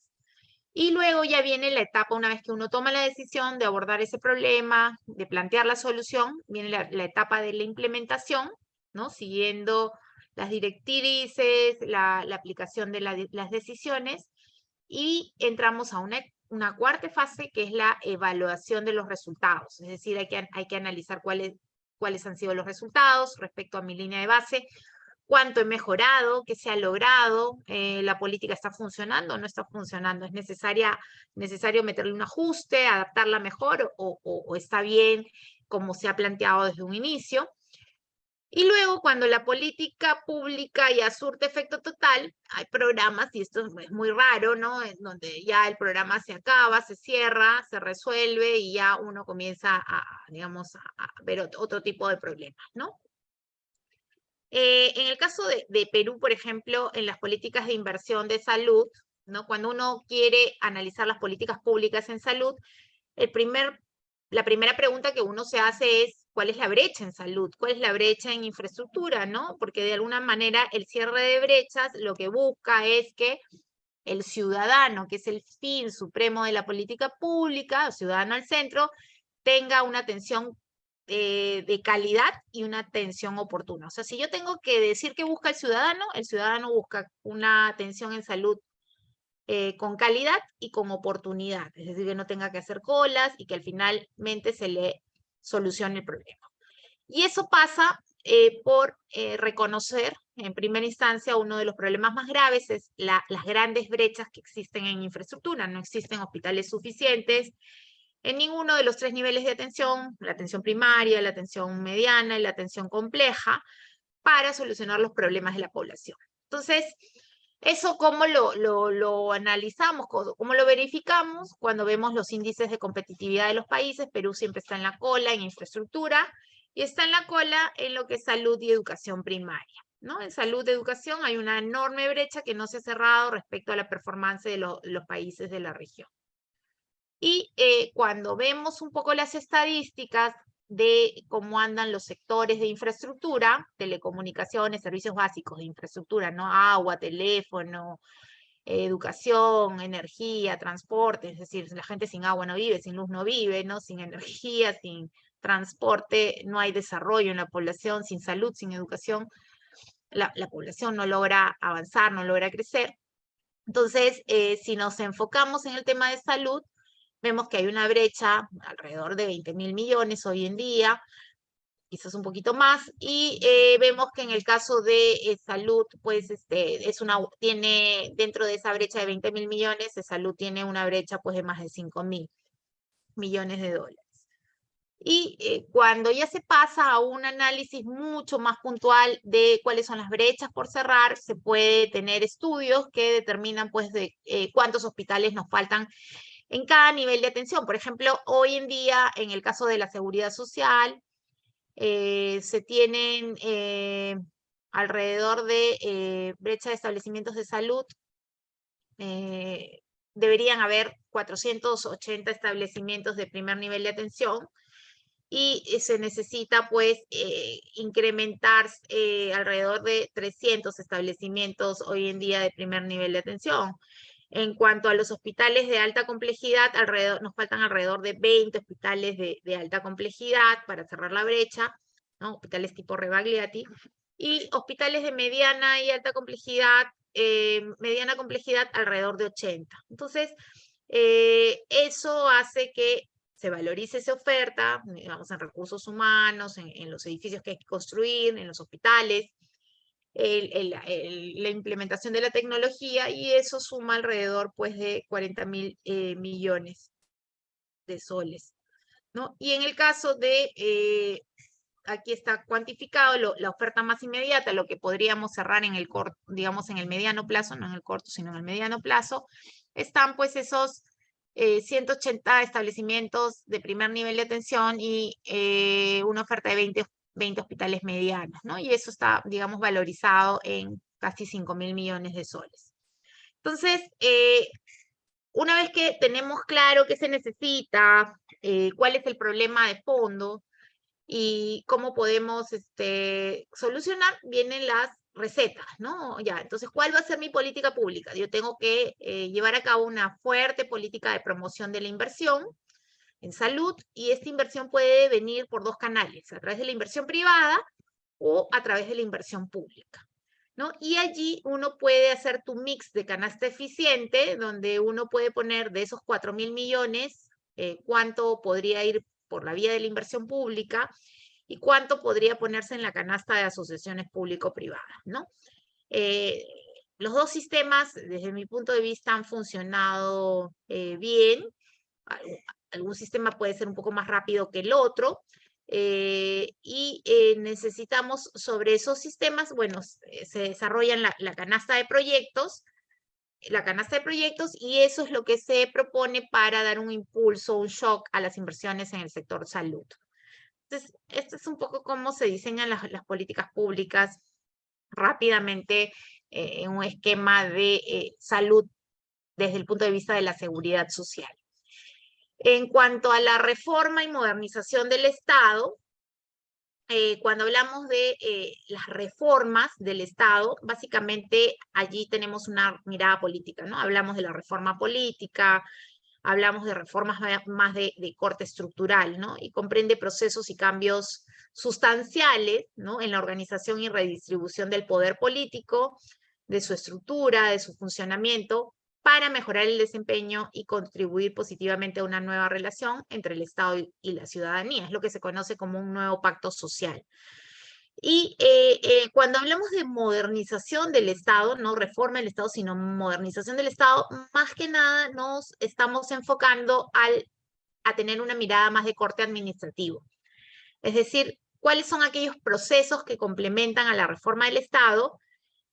Y luego ya viene la etapa, una vez que uno toma la decisión de abordar ese problema, de plantear la solución, viene la etapa de la implementación, ¿no? Siguiendo las directrices, la aplicación de las decisiones, y entramos a una cuarta fase, que es la evaluación de los resultados. Es decir, hay que analizar cuáles han sido los resultados respecto a mi línea de base, cuánto he mejorado, qué se ha logrado, la política está funcionando o no está funcionando, es necesario meterle un ajuste, adaptarla mejor o está bien como se ha planteado desde un inicio. Y luego, cuando la política pública ya surte efecto total, hay programas, y esto es muy raro, ¿no? En donde ya el programa se acaba, se cierra, se resuelve y ya uno comienza digamos, a ver otro tipo de problemas, ¿no? En el caso de Perú, por ejemplo, en las políticas de inversión de salud, ¿no? Cuando uno quiere analizar las políticas públicas en salud, la primera pregunta que uno se hace es, ¿cuál es la brecha en salud? ¿Cuál es la brecha en infraestructura? ¿No? Porque de alguna manera el cierre de brechas lo que busca es que el ciudadano, que es el fin supremo de la política pública, el ciudadano al centro, tenga una atención de calidad y una atención oportuna. O sea, si yo tengo que decir qué busca el ciudadano busca una atención en salud con calidad y con oportunidad, es decir, que no tenga que hacer colas y que al finalmente se le solucione el problema. Y eso pasa por reconocer, en primera instancia, uno de los problemas más graves es las grandes brechas que existen en infraestructura. No existen hospitales suficientes en ninguno de los 3 niveles de atención, la atención primaria, la atención mediana y la atención compleja, para solucionar los problemas de la población. Entonces, ¿eso cómo lo analizamos? ¿Cómo lo verificamos? Cuando vemos los índices de competitividad de los países, Perú siempre está en la cola en infraestructura y está en la cola en lo que es salud y educación primaria, ¿no? En salud y educación hay una enorme brecha que no se ha cerrado respecto a la performance de los países de la región. Y cuando vemos un poco las estadísticas de cómo andan los sectores de infraestructura, telecomunicaciones, servicios básicos de infraestructura, ¿no? Agua, teléfono, educación, energía, transporte, es decir, la gente sin agua no vive, sin luz no vive, ¿no? Sin energía, sin transporte, no hay desarrollo en la población, sin salud, sin educación, la población no logra avanzar, no logra crecer. Entonces, si nos enfocamos en el tema de salud, vemos que hay una brecha alrededor de 20.000 millones hoy en día, quizás un poquito más, y vemos que en el caso de salud, pues tiene dentro de esa brecha de 20.000 millones, de salud tiene una brecha pues de más de 5.000 millones de dólares. Y cuando ya se pasa a un análisis mucho más puntual de cuáles son las brechas por cerrar, se puede tener estudios que determinan pues de cuántos hospitales nos faltan en cada nivel de atención. Por ejemplo, hoy en día, en el caso de la seguridad social, se tienen alrededor de brecha de establecimientos de salud. Deberían haber 480 establecimientos de primer nivel de atención y se necesita pues incrementar alrededor de 300 establecimientos hoy en día de primer nivel de atención. En cuanto a los hospitales de alta complejidad, nos faltan alrededor de 20 hospitales de alta complejidad para cerrar la brecha, ¿no? Hospitales tipo Rebagliati, y hospitales de mediana y alta complejidad, mediana complejidad alrededor de 80. Entonces, eso hace que se valorice esa oferta, digamos, en recursos humanos, en los edificios que hay que construir, en los hospitales, la implementación de la tecnología, y eso suma alrededor pues de 40.000 millones de soles, ¿no? Y en el caso de, aquí está cuantificado la oferta más inmediata, lo que podríamos cerrar en el corto, digamos en el mediano plazo, no en el corto, sino en el mediano plazo, están pues esos 180 establecimientos de primer nivel de atención y una oferta de 20 hospitales medianos, ¿no? Y eso está, digamos, valorizado en casi 5.000 millones de soles. Entonces, una vez que tenemos claro qué se necesita, cuál es el problema de fondo y cómo podemos solucionar, vienen las recetas, ¿no? Ya, entonces, ¿cuál va a ser mi política pública? Yo tengo que llevar a cabo una fuerte política de promoción de la inversión en salud, y esta inversión puede venir por 2 canales, a través de la inversión privada o a través de la inversión pública, ¿no? Y allí uno puede hacer tu mix de canasta eficiente, donde uno puede poner de esos 4.000 millones, cuánto podría ir por la vía de la inversión pública y cuánto podría ponerse en la canasta de asociaciones público-privadas, ¿no? Los dos sistemas, desde mi punto de vista, han funcionado bien. Algún sistema puede ser un poco más rápido que el otro, necesitamos sobre esos sistemas, bueno, se desarrollan la canasta de proyectos, y eso es lo que se propone para dar un impulso, un shock a las inversiones en el sector salud. Entonces, esto es un poco cómo se diseñan las políticas públicas rápidamente en un esquema de salud desde el punto de vista de la seguridad social. En cuanto a la reforma y modernización del Estado, cuando hablamos de las reformas del Estado, básicamente allí tenemos una mirada política, ¿no? Hablamos de la reforma política, hablamos de reformas más de corte estructural, ¿no? Y comprende procesos y cambios sustanciales, ¿no? En la organización y redistribución del poder político, de su estructura, de su funcionamiento, para mejorar el desempeño y contribuir positivamente a una nueva relación entre el Estado y la ciudadanía. Es lo que se conoce como un nuevo pacto social. Y cuando hablamos de modernización del Estado, no reforma del Estado, sino modernización del Estado, más que nada nos estamos enfocando a tener una mirada más de corte administrativo. Es decir, cuáles son aquellos procesos que complementan a la reforma del Estado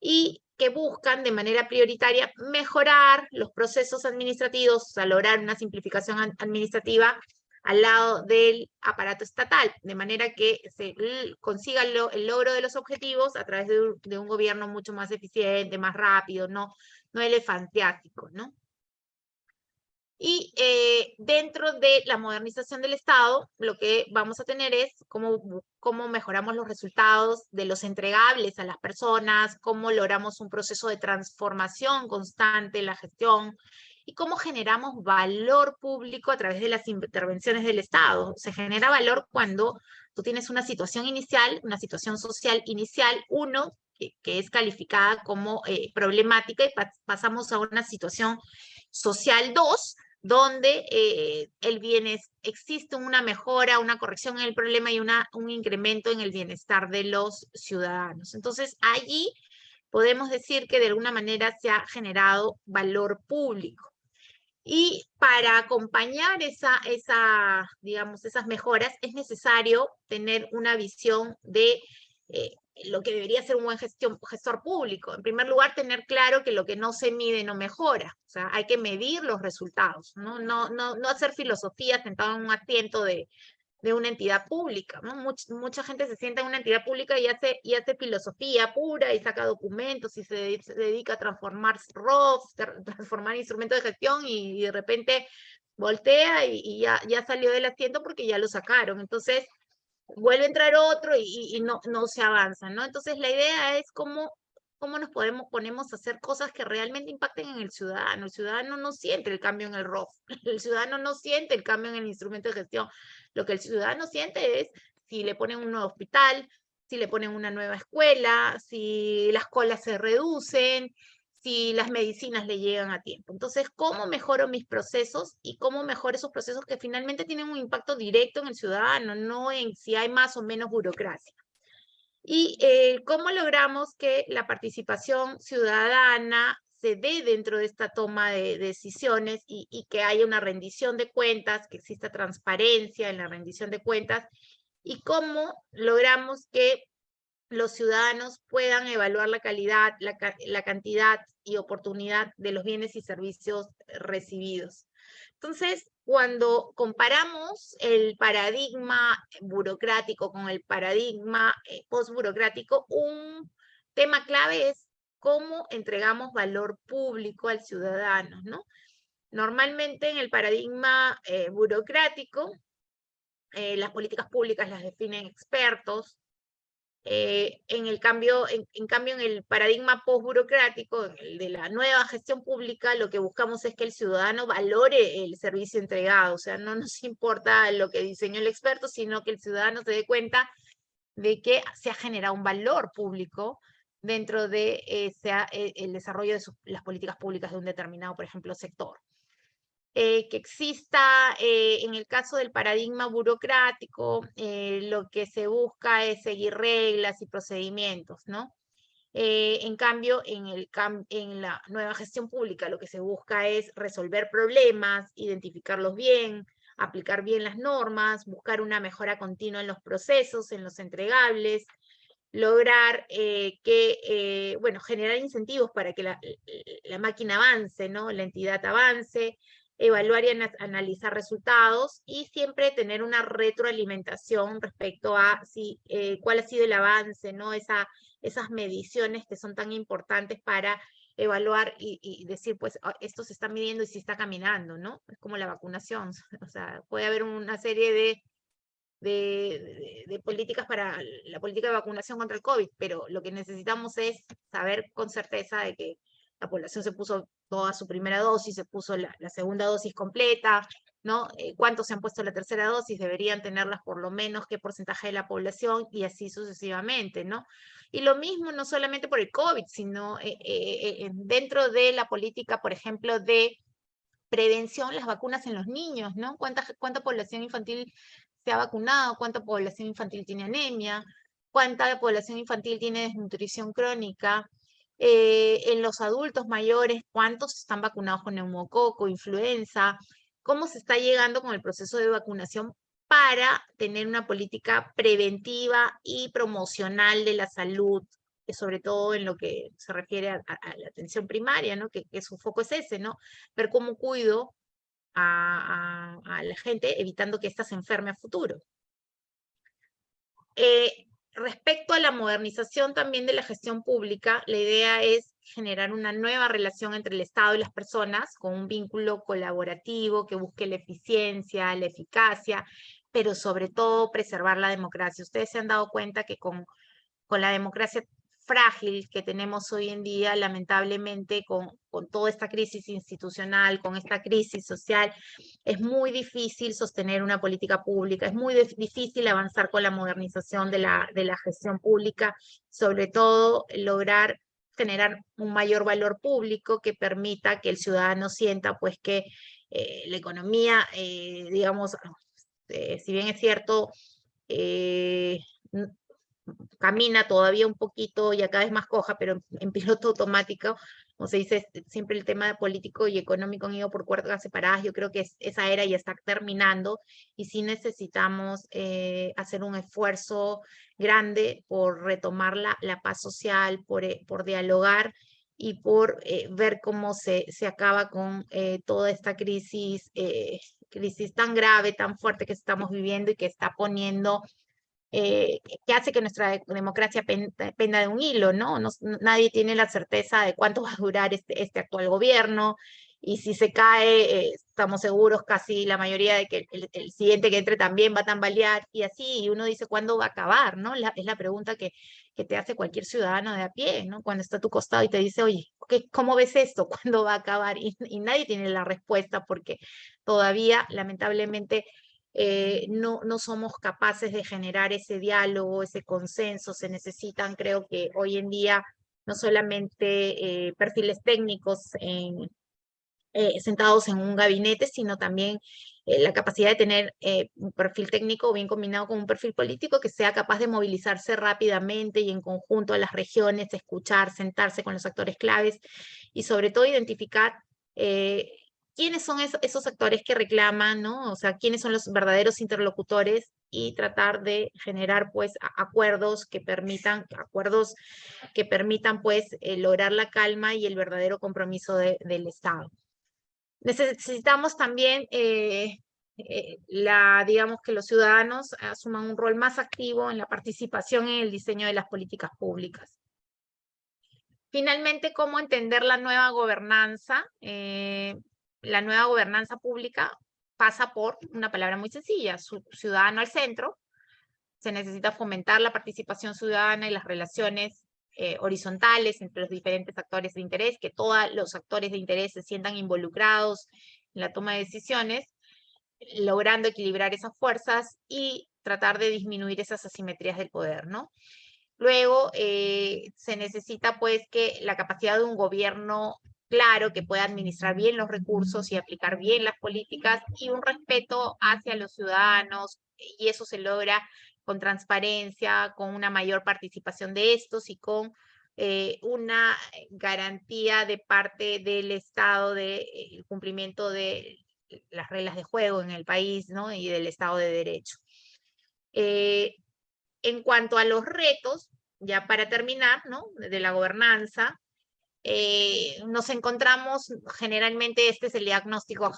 y que buscan de manera prioritaria mejorar los procesos administrativos, o sea, lograr una simplificación administrativa al lado del aparato estatal, de manera que se consiga el logro de los objetivos a través de un gobierno mucho más eficiente, más rápido, no elefantiático, ¿no? Y dentro de la modernización del Estado, lo que vamos a tener es cómo mejoramos los resultados de los entregables a las personas, cómo logramos un proceso de transformación constante en la gestión y cómo generamos valor público a través de las intervenciones del Estado. Se genera valor cuando tú tienes una situación inicial, una situación social inicial, que es calificada como problemática, y pasamos a una situación social 2, donde existe una mejora, una corrección en el problema y un incremento en el bienestar de los ciudadanos. Entonces, allí podemos decir que de alguna manera se ha generado valor público. Y para acompañar digamos, esas mejoras, es necesario tener una visión de lo que debería ser un buen gestor público. En primer lugar, tener claro que lo que no se mide no mejora. O sea, hay que medir los resultados, ¿no? No hacer filosofía sentado en un asiento de una entidad pública, ¿no? Mucha gente se sienta en una entidad pública y hace filosofía pura y saca documentos y se dedica a transformar ROFs, transformar instrumentos de gestión y de repente voltea y ya salió del asiento porque ya lo sacaron. Entonces, vuelve a entrar otro y no se avanza, ¿no? Entonces, la idea es cómo nos ponemos a hacer cosas que realmente impacten en el ciudadano. El ciudadano no siente el cambio en el ROF, el ciudadano no siente el cambio en el instrumento de gestión. Lo que el ciudadano siente es si le ponen un nuevo hospital, si le ponen una nueva escuela, si las colas se reducen, si las medicinas le llegan a tiempo. Entonces, ¿cómo mejoro mis procesos y cómo mejoro esos procesos que finalmente tienen un impacto directo en el ciudadano, no en si hay más o menos burocracia? Y cómo logramos que la participación ciudadana se dé dentro de esta toma de decisiones y que haya una rendición de cuentas, que exista transparencia en la rendición de cuentas, y cómo logramos que los ciudadanos puedan evaluar la calidad, la cantidad y oportunidad de los bienes y servicios recibidos. Entonces, cuando comparamos el paradigma burocrático con el paradigma postburocrático, un tema clave es cómo entregamos valor público al ciudadano, ¿no? Normalmente en el paradigma burocrático, las políticas públicas las definen expertos. En cambio, en el paradigma postburocrático, el de la nueva gestión pública, lo que buscamos es que el ciudadano valore el servicio entregado. O sea, no nos importa lo que diseñó el experto, sino que el ciudadano se dé cuenta de que se ha generado un valor público dentro de el desarrollo de las políticas públicas de un determinado, por ejemplo, sector. Que exista, en el caso del paradigma burocrático, lo que se busca es seguir reglas y procedimientos, ¿no? En cambio, en la nueva gestión pública, lo que se busca es resolver problemas, identificarlos bien, aplicar bien las normas, buscar una mejora continua en los procesos, en los entregables, lograr generar incentivos para que la máquina avance, ¿no? La entidad avance, evaluar y analizar resultados y siempre tener una retroalimentación respecto a cuál ha sido el avance, ¿no? Esas mediciones que son tan importantes para evaluar y decir, pues, esto se está midiendo y sí está caminando, ¿no? Es como la vacunación, o sea, puede haber una serie de políticas para la política de vacunación contra el COVID, pero lo que necesitamos es saber con certeza de que la población se puso toda su primera dosis, se puso la segunda dosis completa, ¿no? ¿Cuántos se han puesto la tercera dosis? Deberían tenerlas por lo menos, qué porcentaje de la población, y así sucesivamente, ¿no? Y lo mismo no solamente por el COVID, sino dentro de la política, por ejemplo, de prevención, las vacunas en los niños, ¿no? ¿Cuánta población infantil se ha vacunado? ¿Cuánta población infantil tiene anemia? ¿Cuánta población infantil tiene desnutrición crónica? En los adultos mayores, ¿cuántos están vacunados con neumococo, influenza? ¿Cómo se está llegando con el proceso de vacunación para tener una política preventiva y promocional de la salud, sobre todo en lo que se refiere a la atención primaria, ¿no? Que su foco es ese, ¿no? Ver cómo cuido a la gente, evitando que ésta se enferme a futuro. Respecto a la modernización también de la gestión pública, la idea es generar una nueva relación entre el Estado y las personas, con un vínculo colaborativo que busque la eficiencia, la eficacia, pero sobre todo preservar la democracia. Ustedes se han dado cuenta que con la democracia frágil que tenemos hoy en día, lamentablemente, con toda esta crisis institucional, con esta crisis social, es muy difícil sostener una política pública, es muy difícil avanzar con la modernización de la gestión pública, sobre todo lograr generar un mayor valor público que permita que el ciudadano sienta pues que la economía, digamos, si bien es cierto, camina todavía un poquito, ya cada vez más coja, pero en piloto automático, como se dice, siempre el tema político y económico han ido por puertas separadas. Yo creo que esa era ya está terminando y sí necesitamos hacer un esfuerzo grande por retomar la paz social, por dialogar y por ver cómo se acaba con toda esta crisis tan grave, tan fuerte que estamos viviendo y que está poniendo que hace que nuestra democracia penda de un hilo, ¿no? Nadie tiene la certeza de cuánto va a durar este actual gobierno, y si se cae, estamos seguros casi la mayoría de que el siguiente que entre también va a tambalear, y así, y uno dice, ¿cuándo va a acabar, no? Es la pregunta que te hace cualquier ciudadano de a pie, ¿no? Cuando está a tu costado y te dice, oye, ¿cómo ves esto? ¿Cuándo va a acabar? Y nadie tiene la respuesta porque todavía, lamentablemente, no somos capaces de generar ese diálogo, ese consenso. Se necesitan, creo que hoy en día, no solamente perfiles técnicos sentados en un gabinete, sino también la capacidad de tener un perfil técnico bien combinado con un perfil político que sea capaz de movilizarse rápidamente y en conjunto a las regiones, escuchar, sentarse con los actores claves y sobre todo identificar quiénes son esos actores que reclaman, ¿no? O sea, quiénes son los verdaderos interlocutores y tratar de generar, pues, acuerdos que permitan pues, lograr la calma y el verdadero compromiso del Estado. Necesitamos también, digamos, que los ciudadanos asuman un rol más activo en la participación en el diseño de las políticas públicas. Finalmente, ¿cómo entender la nueva gobernanza? La nueva gobernanza pública pasa por una palabra muy sencilla: ciudadano al centro. Se necesita fomentar la participación ciudadana y las relaciones horizontales entre los diferentes actores de interés, que todos los actores de interés se sientan involucrados en la toma de decisiones, logrando equilibrar esas fuerzas y tratar de disminuir esas asimetrías del poder, ¿no? Luego, se necesita pues que la capacidad de un gobierno claro, que pueda administrar bien los recursos y aplicar bien las políticas, y un respeto hacia los ciudadanos, y eso se logra con transparencia, con una mayor participación de estos y con una garantía de parte del Estado del cumplimiento de las reglas de juego en el país, ¿no? Y del Estado de Derecho. En cuanto a los retos, ya para terminar, ¿no? De la gobernanza, nos encontramos, generalmente este es el diagnóstico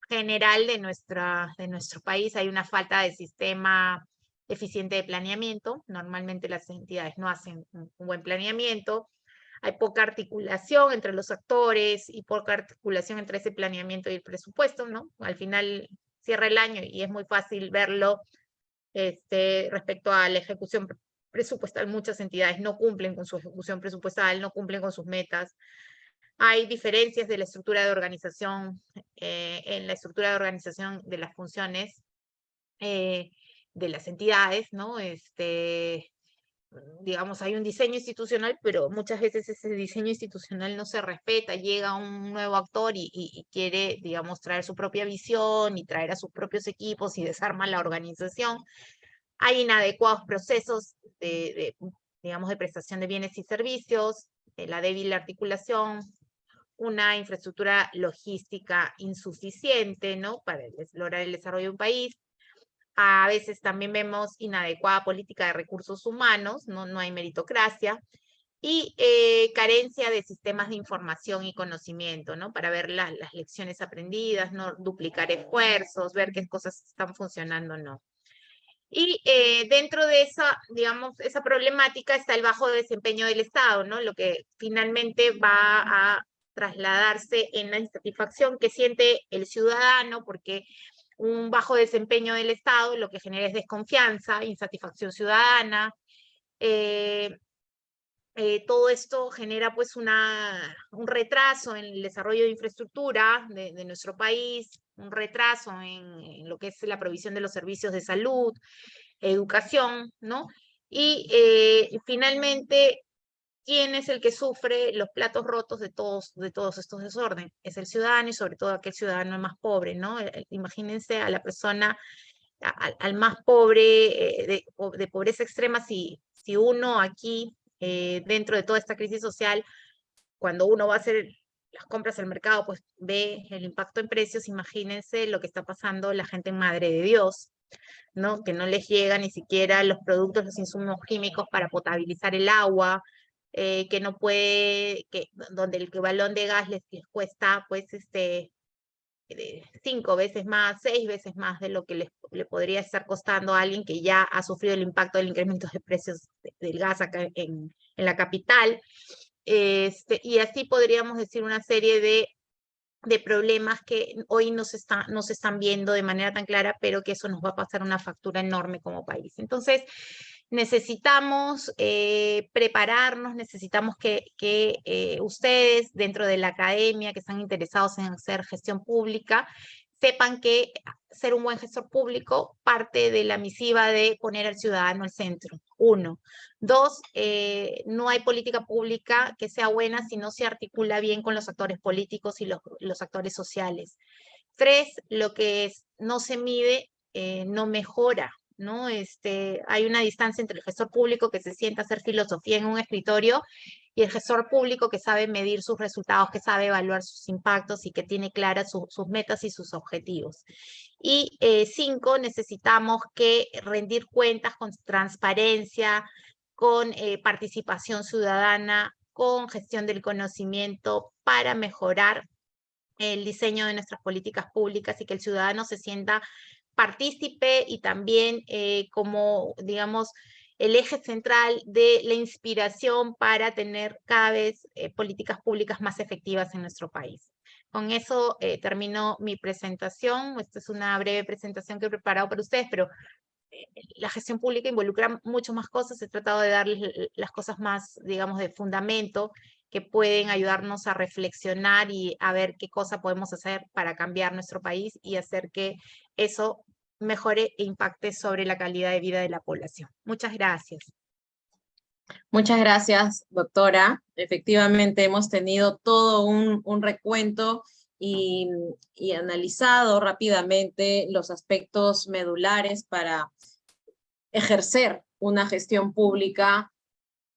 general de nuestro país. Hay una falta de sistema eficiente de planeamiento. Normalmente las entidades no hacen un buen planeamiento. Hay poca articulación entre los actores y poca articulación entre ese planeamiento y el presupuesto, ¿no? Al final cierra el año y es muy fácil verlo respecto a la ejecución presupuestal. Muchas entidades no cumplen con su ejecución presupuestal, no cumplen con sus metas. Hay diferencias de la estructura de organización, en la estructura de organización de las funciones de las entidades, ¿no? Digamos, hay un diseño institucional, pero muchas veces ese diseño institucional no se respeta. Llega un nuevo actor y quiere, digamos, traer su propia visión y traer a sus propios equipos y desarma la organización. Hay inadecuados procesos digamos, de prestación de bienes y servicios, la débil articulación, una infraestructura logística insuficiente, ¿no? Para lograr el desarrollo de un país. A veces también vemos inadecuada política de recursos humanos, no hay meritocracia, y carencia de sistemas de información y conocimiento, ¿no? Para ver las lecciones aprendidas, no duplicar esfuerzos, ver qué cosas están funcionando o no. Y dentro de esa, digamos, esa problemática está el bajo desempeño del Estado, ¿no? Lo que finalmente va a trasladarse en la insatisfacción que siente el ciudadano, porque un bajo desempeño del Estado lo que genera es desconfianza, insatisfacción ciudadana. Todo esto genera pues un retraso en el desarrollo de infraestructura de nuestro país, un retraso en lo que es la provisión de los servicios de salud, educación, ¿no? Y finalmente, ¿quién es el que sufre los platos rotos de todos estos desórdenes? Es el ciudadano, y sobre todo aquel ciudadano más pobre, ¿no? Imagínense a la persona, al más pobre, de pobreza extrema, si uno aquí, dentro de toda esta crisis social, cuando uno va a hacer las compras al mercado, pues ve el impacto en precios. Imagínense lo que está pasando la gente en Madre de Dios, ¿no? Que no les llega ni siquiera los productos, los insumos químicos para potabilizar el agua, que no puede, donde el balón de gas les cuesta, pues, 5 veces más, 6 veces más de lo que le podría estar costando a alguien que ya ha sufrido el impacto del incremento de precios del gas acá en la capital. Y así podríamos decir una serie de problemas que hoy no se están viendo de manera tan clara, pero que eso nos va a pasar una factura enorme como país. Entonces, necesitamos prepararnos, necesitamos que ustedes dentro de la academia que están interesados en hacer gestión pública, sepan que ser un buen gestor público parte de la misiva de poner al ciudadano al centro. 1. 2, no hay política pública que sea buena si no se articula bien con los actores políticos y los actores sociales. 3, lo que no se mide no mejora, ¿no? Hay una distancia entre el gestor público que se sienta a hacer filosofía en un escritorio y el gestor público que sabe medir sus resultados, que sabe evaluar sus impactos y que tiene claras sus metas y sus objetivos. Y 5, necesitamos que rendir cuentas con transparencia, con participación ciudadana, con gestión del conocimiento para mejorar el diseño de nuestras políticas públicas y que el ciudadano se sienta partícipe y también como, digamos, el eje central de la inspiración para tener cada vez políticas públicas más efectivas en nuestro país. Con eso termino mi presentación. Esta es una breve presentación que he preparado para ustedes, pero la gestión pública involucra mucho más cosas. He tratado de darles las cosas más, digamos, de fundamento que pueden ayudarnos a reflexionar y a ver qué cosa podemos hacer para cambiar nuestro país y hacer que eso mejore e impacte sobre la calidad de vida de la población. Muchas gracias. Muchas gracias, doctora. Efectivamente, hemos tenido todo un recuento y analizado rápidamente los aspectos medulares para ejercer una gestión pública.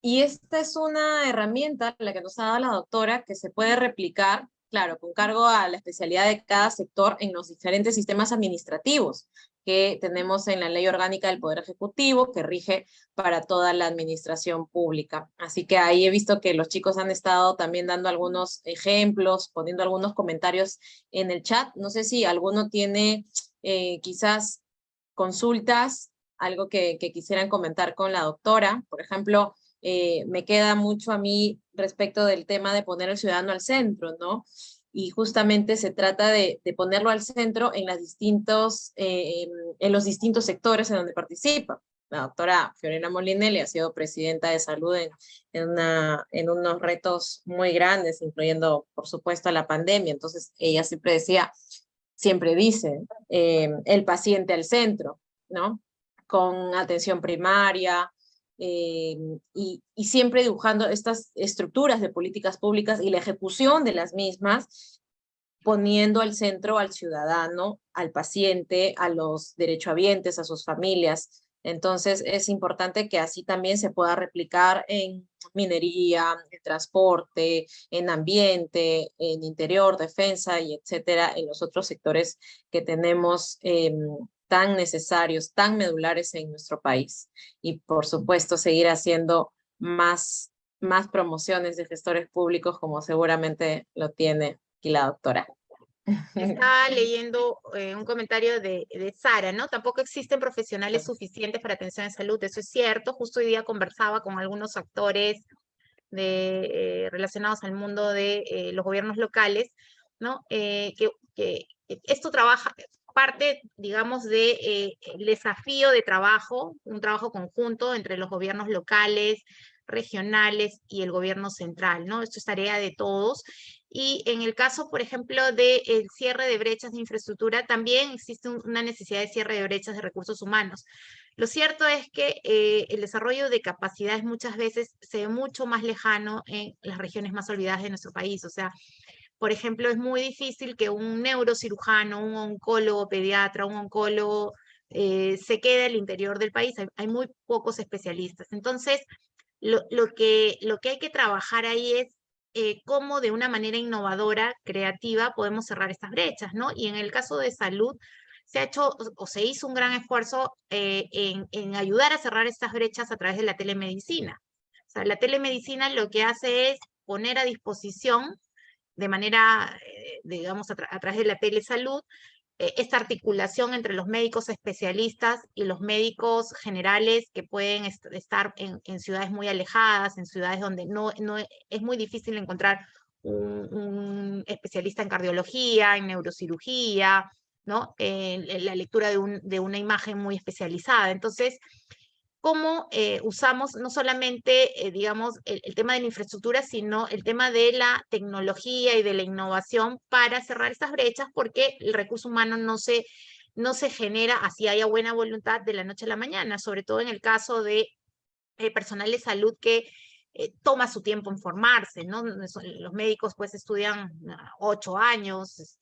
Y esta es una herramienta, la que nos ha dado la doctora, que se puede replicar claro, con cargo a la especialidad de cada sector en los diferentes sistemas administrativos que tenemos en la Ley Orgánica del Poder Ejecutivo, que rige para toda la administración pública. Así que ahí he visto que los chicos han estado también dando algunos ejemplos, poniendo algunos comentarios en el chat. No sé si alguno tiene quizás consultas, algo que quisieran comentar con la doctora. Por ejemplo, me queda mucho a mí respecto del tema de poner al ciudadano al centro, ¿no? Y justamente se trata de ponerlo al centro en, en los distintos sectores en donde participa. La doctora Fiorella Molinelli ha sido presidenta de salud en unos retos muy grandes, incluyendo, por supuesto, la pandemia. Entonces, ella siempre dice, el paciente al centro, ¿no? Con atención primaria, y siempre dibujando estas estructuras de políticas públicas y la ejecución de las mismas, poniendo al centro al ciudadano, al paciente, a los derechohabientes, a sus familias. Entonces es importante que así también se pueda replicar en minería, en transporte, en ambiente, en interior, defensa y etcétera, en los otros sectores que tenemos tan necesarios, tan medulares en nuestro país. Y por supuesto seguir haciendo más promociones de gestores públicos como seguramente lo tiene aquí la doctora. Estaba leyendo un comentario de Sara, ¿no? Tampoco existen profesionales suficientes para atención de salud, eso es cierto. Justo hoy día conversaba con algunos actores relacionados al mundo de los gobiernos locales, ¿no? Que esto parte, digamos, de el desafío de trabajo, un trabajo conjunto entre los gobiernos locales, regionales y el gobierno central, ¿no? Esto es tarea de todos. Y en el caso, por ejemplo, del cierre de brechas de infraestructura, también existe una necesidad de cierre de brechas de recursos humanos. Lo cierto es que el desarrollo de capacidades muchas veces se ve mucho más lejano en las regiones más olvidadas de nuestro país. O sea, por ejemplo, es muy difícil que un neurocirujano, un oncólogo pediatra, un oncólogo se quede al interior del país. Hay muy pocos especialistas. Entonces, lo que hay que trabajar ahí es cómo de una manera innovadora, creativa, podemos cerrar estas brechas, ¿no? Y en el caso de salud, se ha hecho o se hizo un gran esfuerzo en ayudar a cerrar estas brechas a través de la telemedicina. O sea, la telemedicina lo que hace es poner a disposición de manera, digamos, a través de la telesalud, esta articulación entre los médicos especialistas y los médicos generales que pueden estar en ciudades muy alejadas, en ciudades donde no es muy difícil encontrar un especialista en cardiología, en neurocirugía, ¿no? En la lectura de una imagen muy especializada. Entonces, cómo usamos no solamente, digamos, el tema de la infraestructura, sino el tema de la tecnología y de la innovación para cerrar estas brechas, porque el recurso humano no se genera, así haya buena voluntad, de la noche a la mañana, sobre todo en el caso de personal de salud que toma su tiempo en formarse, ¿no? Los médicos pues estudian 8 años,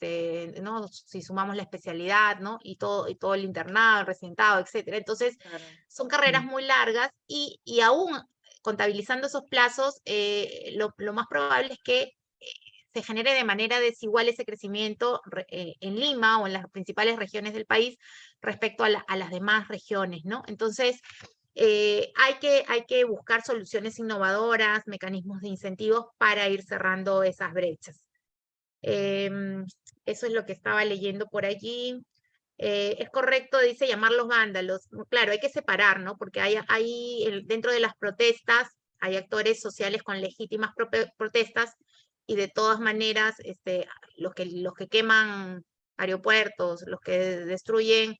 ¿no? Si sumamos la especialidad, ¿no? Y todo el internado, el residentado, etcétera. Entonces, son carreras muy largas y aún contabilizando esos plazos, lo más probable es que se genere de manera desigual ese crecimiento en Lima o en las principales regiones del país respecto a las demás regiones, ¿no? Entonces, hay que buscar soluciones innovadoras, mecanismos de incentivos para ir cerrando esas brechas. Eso es lo que estaba leyendo por allí. Es correcto, dice, llamarlos vándalos. Claro, hay que separar, ¿no? Porque dentro de las protestas hay actores sociales con legítimas protestas y de todas maneras los que queman aeropuertos, los que destruyen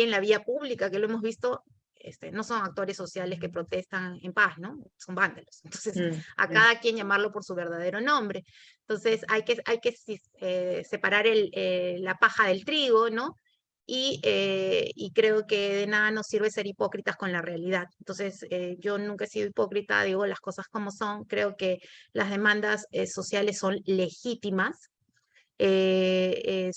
la vía pública, que lo hemos visto, no son actores sociales que protestan en paz, ¿no? Son vándalos. Entonces, a cada quien llamarlo por su verdadero nombre. Entonces, hay que separar la paja del trigo, ¿no? Y creo que de nada nos sirve ser hipócritas con la realidad. Entonces, yo nunca he sido hipócrita, digo las cosas como son. Creo que las demandas sociales son legítimas. El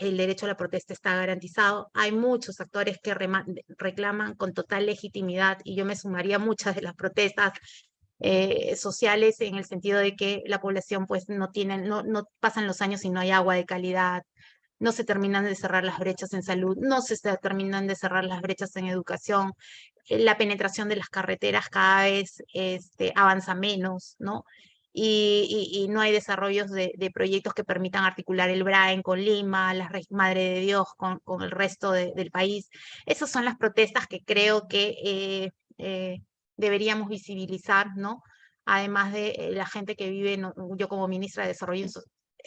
derecho a la protesta está garantizado. Hay muchos actores que reclaman con total legitimidad y yo me sumaría a muchas de las protestas sociales, en el sentido de que la población pues no pasan los años y no hay agua de calidad, no se terminan de cerrar las brechas en salud, no se terminan de cerrar las brechas en educación, la penetración de las carreteras cada vez avanza menos, ¿no? Y no hay desarrollos de proyectos que permitan articular el Brain con Lima, la Madre de Dios con el resto del país. Esas son las protestas que creo que deberíamos visibilizar, ¿no? Además de la gente que vive, yo como ministra de Desarrollo,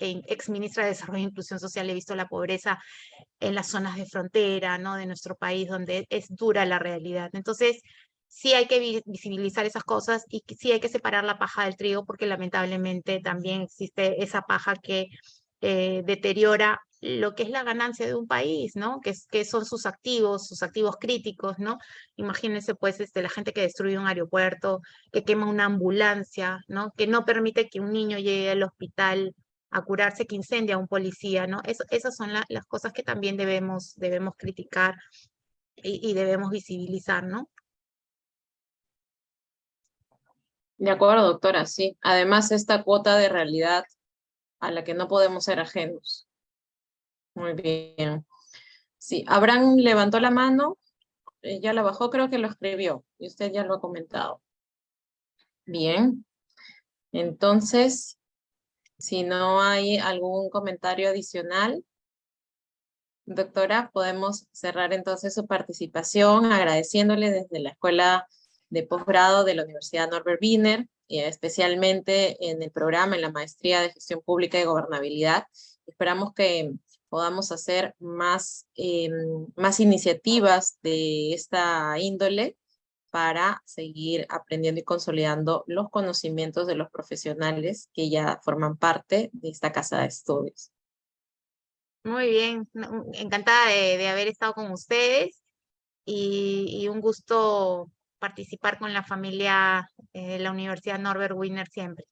ex ministra de Desarrollo e Inclusión Social, he visto la pobreza en las zonas de frontera, ¿no? De nuestro país, donde es dura la realidad. Entonces, sí hay que visibilizar esas cosas y sí hay que separar la paja del trigo, porque lamentablemente también existe esa paja que deteriora lo que es la ganancia de un país, ¿no? Que son sus activos críticos, ¿no? Imagínense, pues, la gente que destruye un aeropuerto, que quema una ambulancia, ¿no? Que no permite que un niño llegue al hospital a curarse, que incendia a un policía, ¿no? Esas son las cosas que también debemos criticar y debemos visibilizar, ¿no? De acuerdo, doctora, sí. Además, esta cuota de realidad a la que no podemos ser ajenos. Muy bien. Sí, Abraham levantó la mano, ya la bajó, creo que lo escribió, y usted ya lo ha comentado. Bien. Entonces, si no hay algún comentario adicional, doctora, podemos cerrar entonces su participación agradeciéndole desde la Escuela de Posgrado de la Universidad Norbert Wiener, y especialmente en el programa, en la Maestría de Gestión Pública y Gobernabilidad. Esperamos que podamos hacer más iniciativas de esta índole para seguir aprendiendo y consolidando los conocimientos de los profesionales que ya forman parte de esta casa de estudios. Muy bien, encantada de haber estado con ustedes y un gusto participar con la familia de la Universidad Norbert Wiener siempre.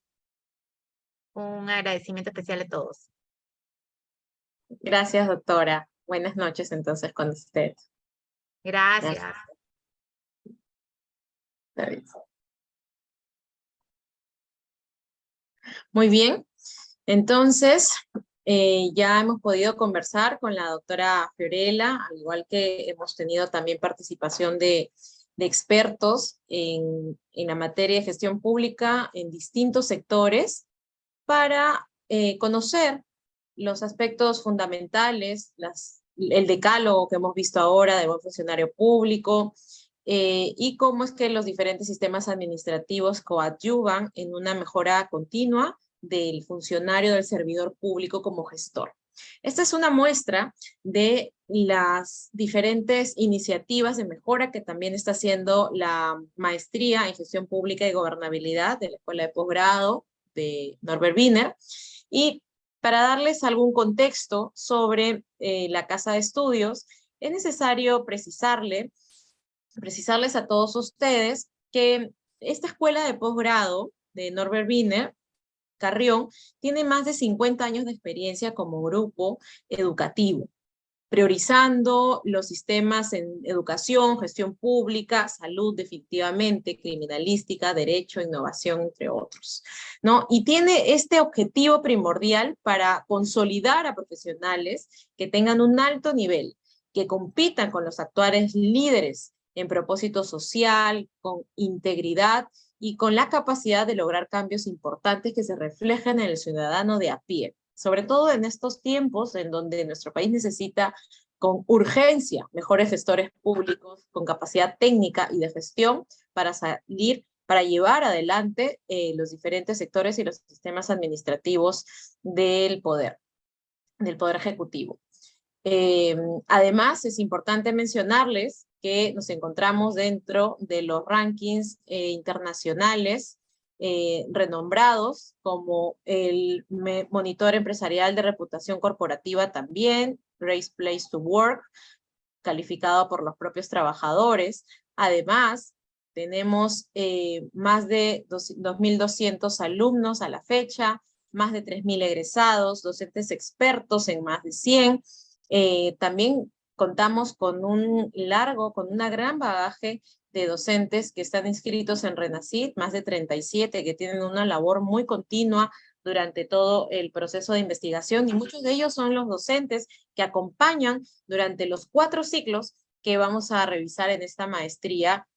Un agradecimiento especial a todos. Gracias, doctora. Buenas noches entonces con usted. Gracias. Gracias. Muy bien, entonces ya hemos podido conversar con la doctora Fiorella, al igual que hemos tenido también participación de expertos en la materia de gestión pública en distintos sectores para conocer los aspectos fundamentales, el decálogo que hemos visto ahora de buen funcionario público, y cómo es que los diferentes sistemas administrativos coadyuvan en una mejora continua del funcionario del servidor público como gestor. Esta es una muestra de las diferentes iniciativas de mejora que también está haciendo la Maestría en Gestión Pública y Gobernabilidad de la Escuela de Posgrado de Norbert Wiener. Y para darles algún contexto sobre la casa de estudios, es necesario precisarles a todos ustedes que esta escuela de posgrado de Norbert Wiener, Carrión, tiene más de 50 años de experiencia como grupo educativo, priorizando los sistemas en educación, gestión pública, salud definitivamente, criminalística, derecho, innovación, entre otros, ¿no? Y tiene este objetivo primordial para consolidar a profesionales que tengan un alto nivel, que compitan con los actuales líderes en propósito social, con integridad y con la capacidad de lograr cambios importantes que se reflejen en el ciudadano de a pie, sobre todo en estos tiempos en donde nuestro país necesita con urgencia mejores gestores públicos con capacidad técnica y de gestión para llevar adelante los diferentes sectores y los sistemas administrativos del poder ejecutivo. Además, es importante mencionarles que nos encontramos dentro de los rankings internacionales renombrados, como el Monitor Empresarial de Reputación Corporativa también, Great Place to Work, calificado por los propios trabajadores. Además, tenemos más de 2.200 alumnos a la fecha, más de 3.000 egresados, docentes expertos en más de 100. También contamos con una gran bagaje de docentes que están inscritos en RENACYT, más de 37, que tienen una labor muy continua durante todo el proceso de investigación, y muchos de ellos son los docentes que acompañan durante los 4 ciclos que vamos a revisar en esta maestría,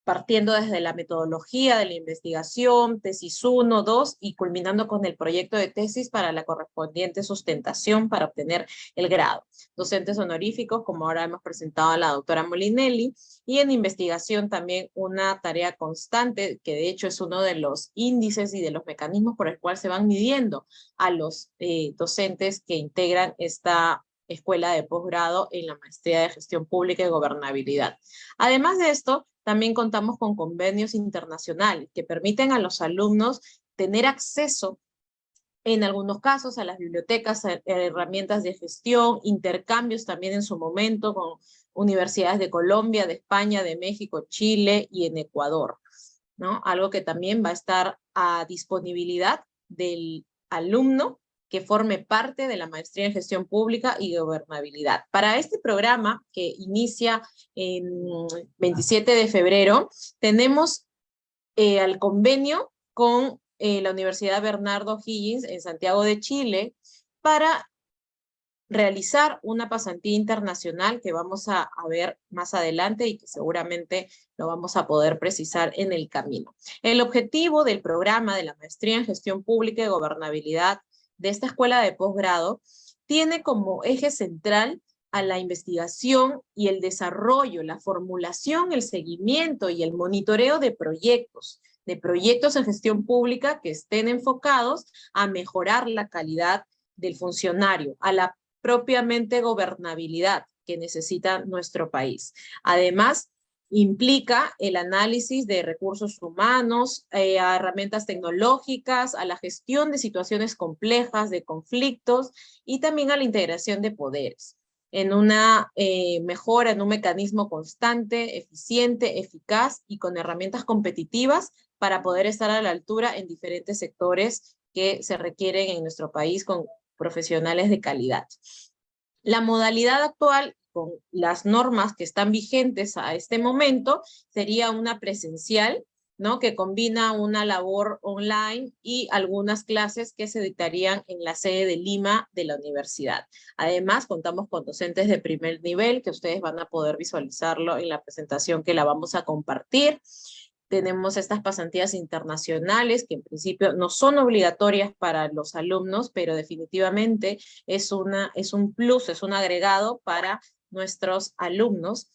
partiendo desde la metodología de la investigación, tesis 1, 2, y culminando con el proyecto de tesis para la correspondiente sustentación para obtener el grado. Docentes honoríficos, como ahora hemos presentado a la doctora Molinelli, y en investigación también una tarea constante, que de hecho es uno de los índices y de los mecanismos por el cual se van midiendo a los docentes que integran esta escuela de posgrado en la maestría de gestión pública y gobernabilidad. Además de esto, también contamos con convenios internacionales que permiten a los alumnos tener acceso, en algunos casos, a las bibliotecas, a herramientas de gestión, intercambios también en su momento con universidades de Colombia, de España, de México, Chile y en Ecuador, ¿no? Algo que también va a estar a disponibilidad del alumno que forme parte de la maestría en gestión pública y gobernabilidad. Para este programa, que inicia en 27 de febrero, tenemos al convenio con la Universidad Bernardo Higgins en Santiago de Chile para realizar una pasantía internacional que vamos a ver más adelante y que seguramente lo vamos a poder precisar en el camino. El objetivo del programa de la maestría en gestión pública y gobernabilidad de esta escuela de posgrado tiene como eje central a la investigación y el desarrollo, la formulación, el seguimiento y el monitoreo de proyectos en gestión pública que estén enfocados a mejorar la calidad del funcionario, a la propiamente gobernabilidad que necesita nuestro país. Además, implica el análisis de recursos humanos, a herramientas tecnológicas, a la gestión de situaciones complejas, de conflictos, y también a la integración de poderes, en una mejora, en un mecanismo constante, eficiente, eficaz y con herramientas competitivas para poder estar a la altura en diferentes sectores que se requieren en nuestro país con profesionales de calidad. La modalidad actual, con las normas que están vigentes a este momento, sería una presencial, ¿no? Que combina una labor online y algunas clases que se dictarían en la sede de Lima de la universidad. Además, contamos con docentes de primer nivel, que ustedes van a poder visualizarlo en la presentación que la vamos a compartir. Tenemos estas pasantías internacionales que en principio no son obligatorias para los alumnos, pero definitivamente es un plus, es un agregado para nuestros alumnos.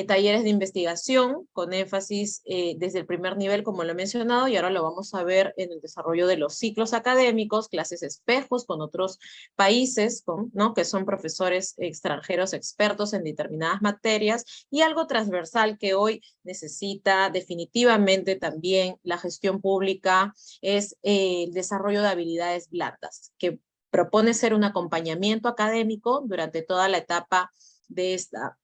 Talleres de investigación con énfasis desde el primer nivel, como lo he mencionado, y ahora lo vamos a ver en el desarrollo de los ciclos académicos, clases espejos con otros países, ¿no? Que son profesores extranjeros expertos en determinadas materias, y algo transversal que hoy necesita definitivamente también la gestión pública es el desarrollo de habilidades blandas, que propone ser un acompañamiento académico durante toda la etapa de esta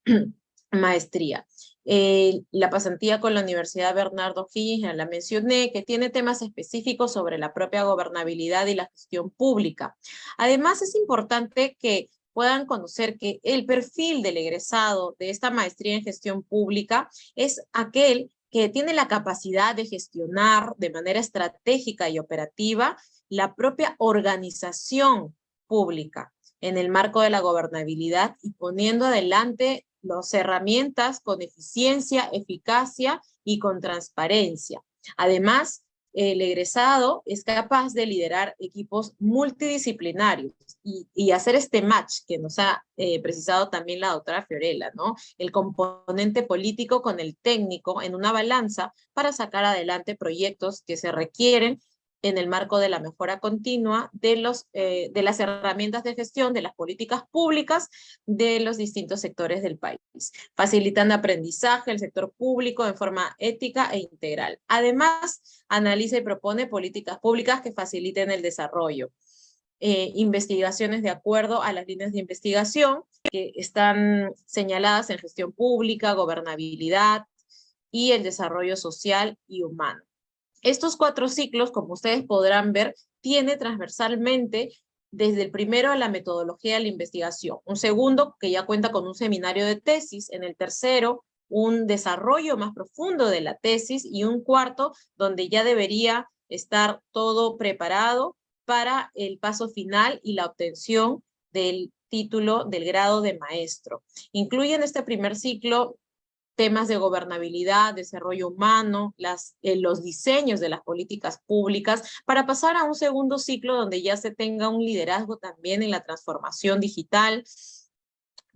maestría. La pasantía con la Universidad Bernardo Higgins, ya la mencioné, que tiene temas específicos sobre la propia gobernabilidad y la gestión pública. Además, es importante que puedan conocer que el perfil del egresado de esta maestría en gestión pública es aquel que tiene la capacidad de gestionar de manera estratégica y operativa la propia organización pública en el marco de la gobernabilidad y poniendo adelante las herramientas con eficiencia, eficacia y con transparencia. Además, el egresado es capaz de liderar equipos multidisciplinarios y hacer este match que nos ha precisado también la doctora Fiorella, ¿no? El componente político con el técnico en una balanza para sacar adelante proyectos que se requieren en el marco de la mejora continua de las herramientas de gestión de las políticas públicas de los distintos sectores del país, facilitando aprendizaje del sector público de forma ética e integral. Además, analiza y propone políticas públicas que faciliten el desarrollo. Investigaciones de acuerdo a las líneas de investigación que están señaladas en gestión pública, gobernabilidad y el desarrollo social y humano. Estos 4 ciclos, como ustedes podrán ver, tiene transversalmente desde el primero a la metodología de la investigación, un segundo que ya cuenta con un seminario de tesis, en el tercero un desarrollo más profundo de la tesis, y un cuarto donde ya debería estar todo preparado para el paso final y la obtención del título del grado de maestro. Incluye en este primer ciclo temas de gobernabilidad, desarrollo humano, los diseños de las políticas públicas, para pasar a un segundo ciclo donde ya se tenga un liderazgo también en la transformación digital,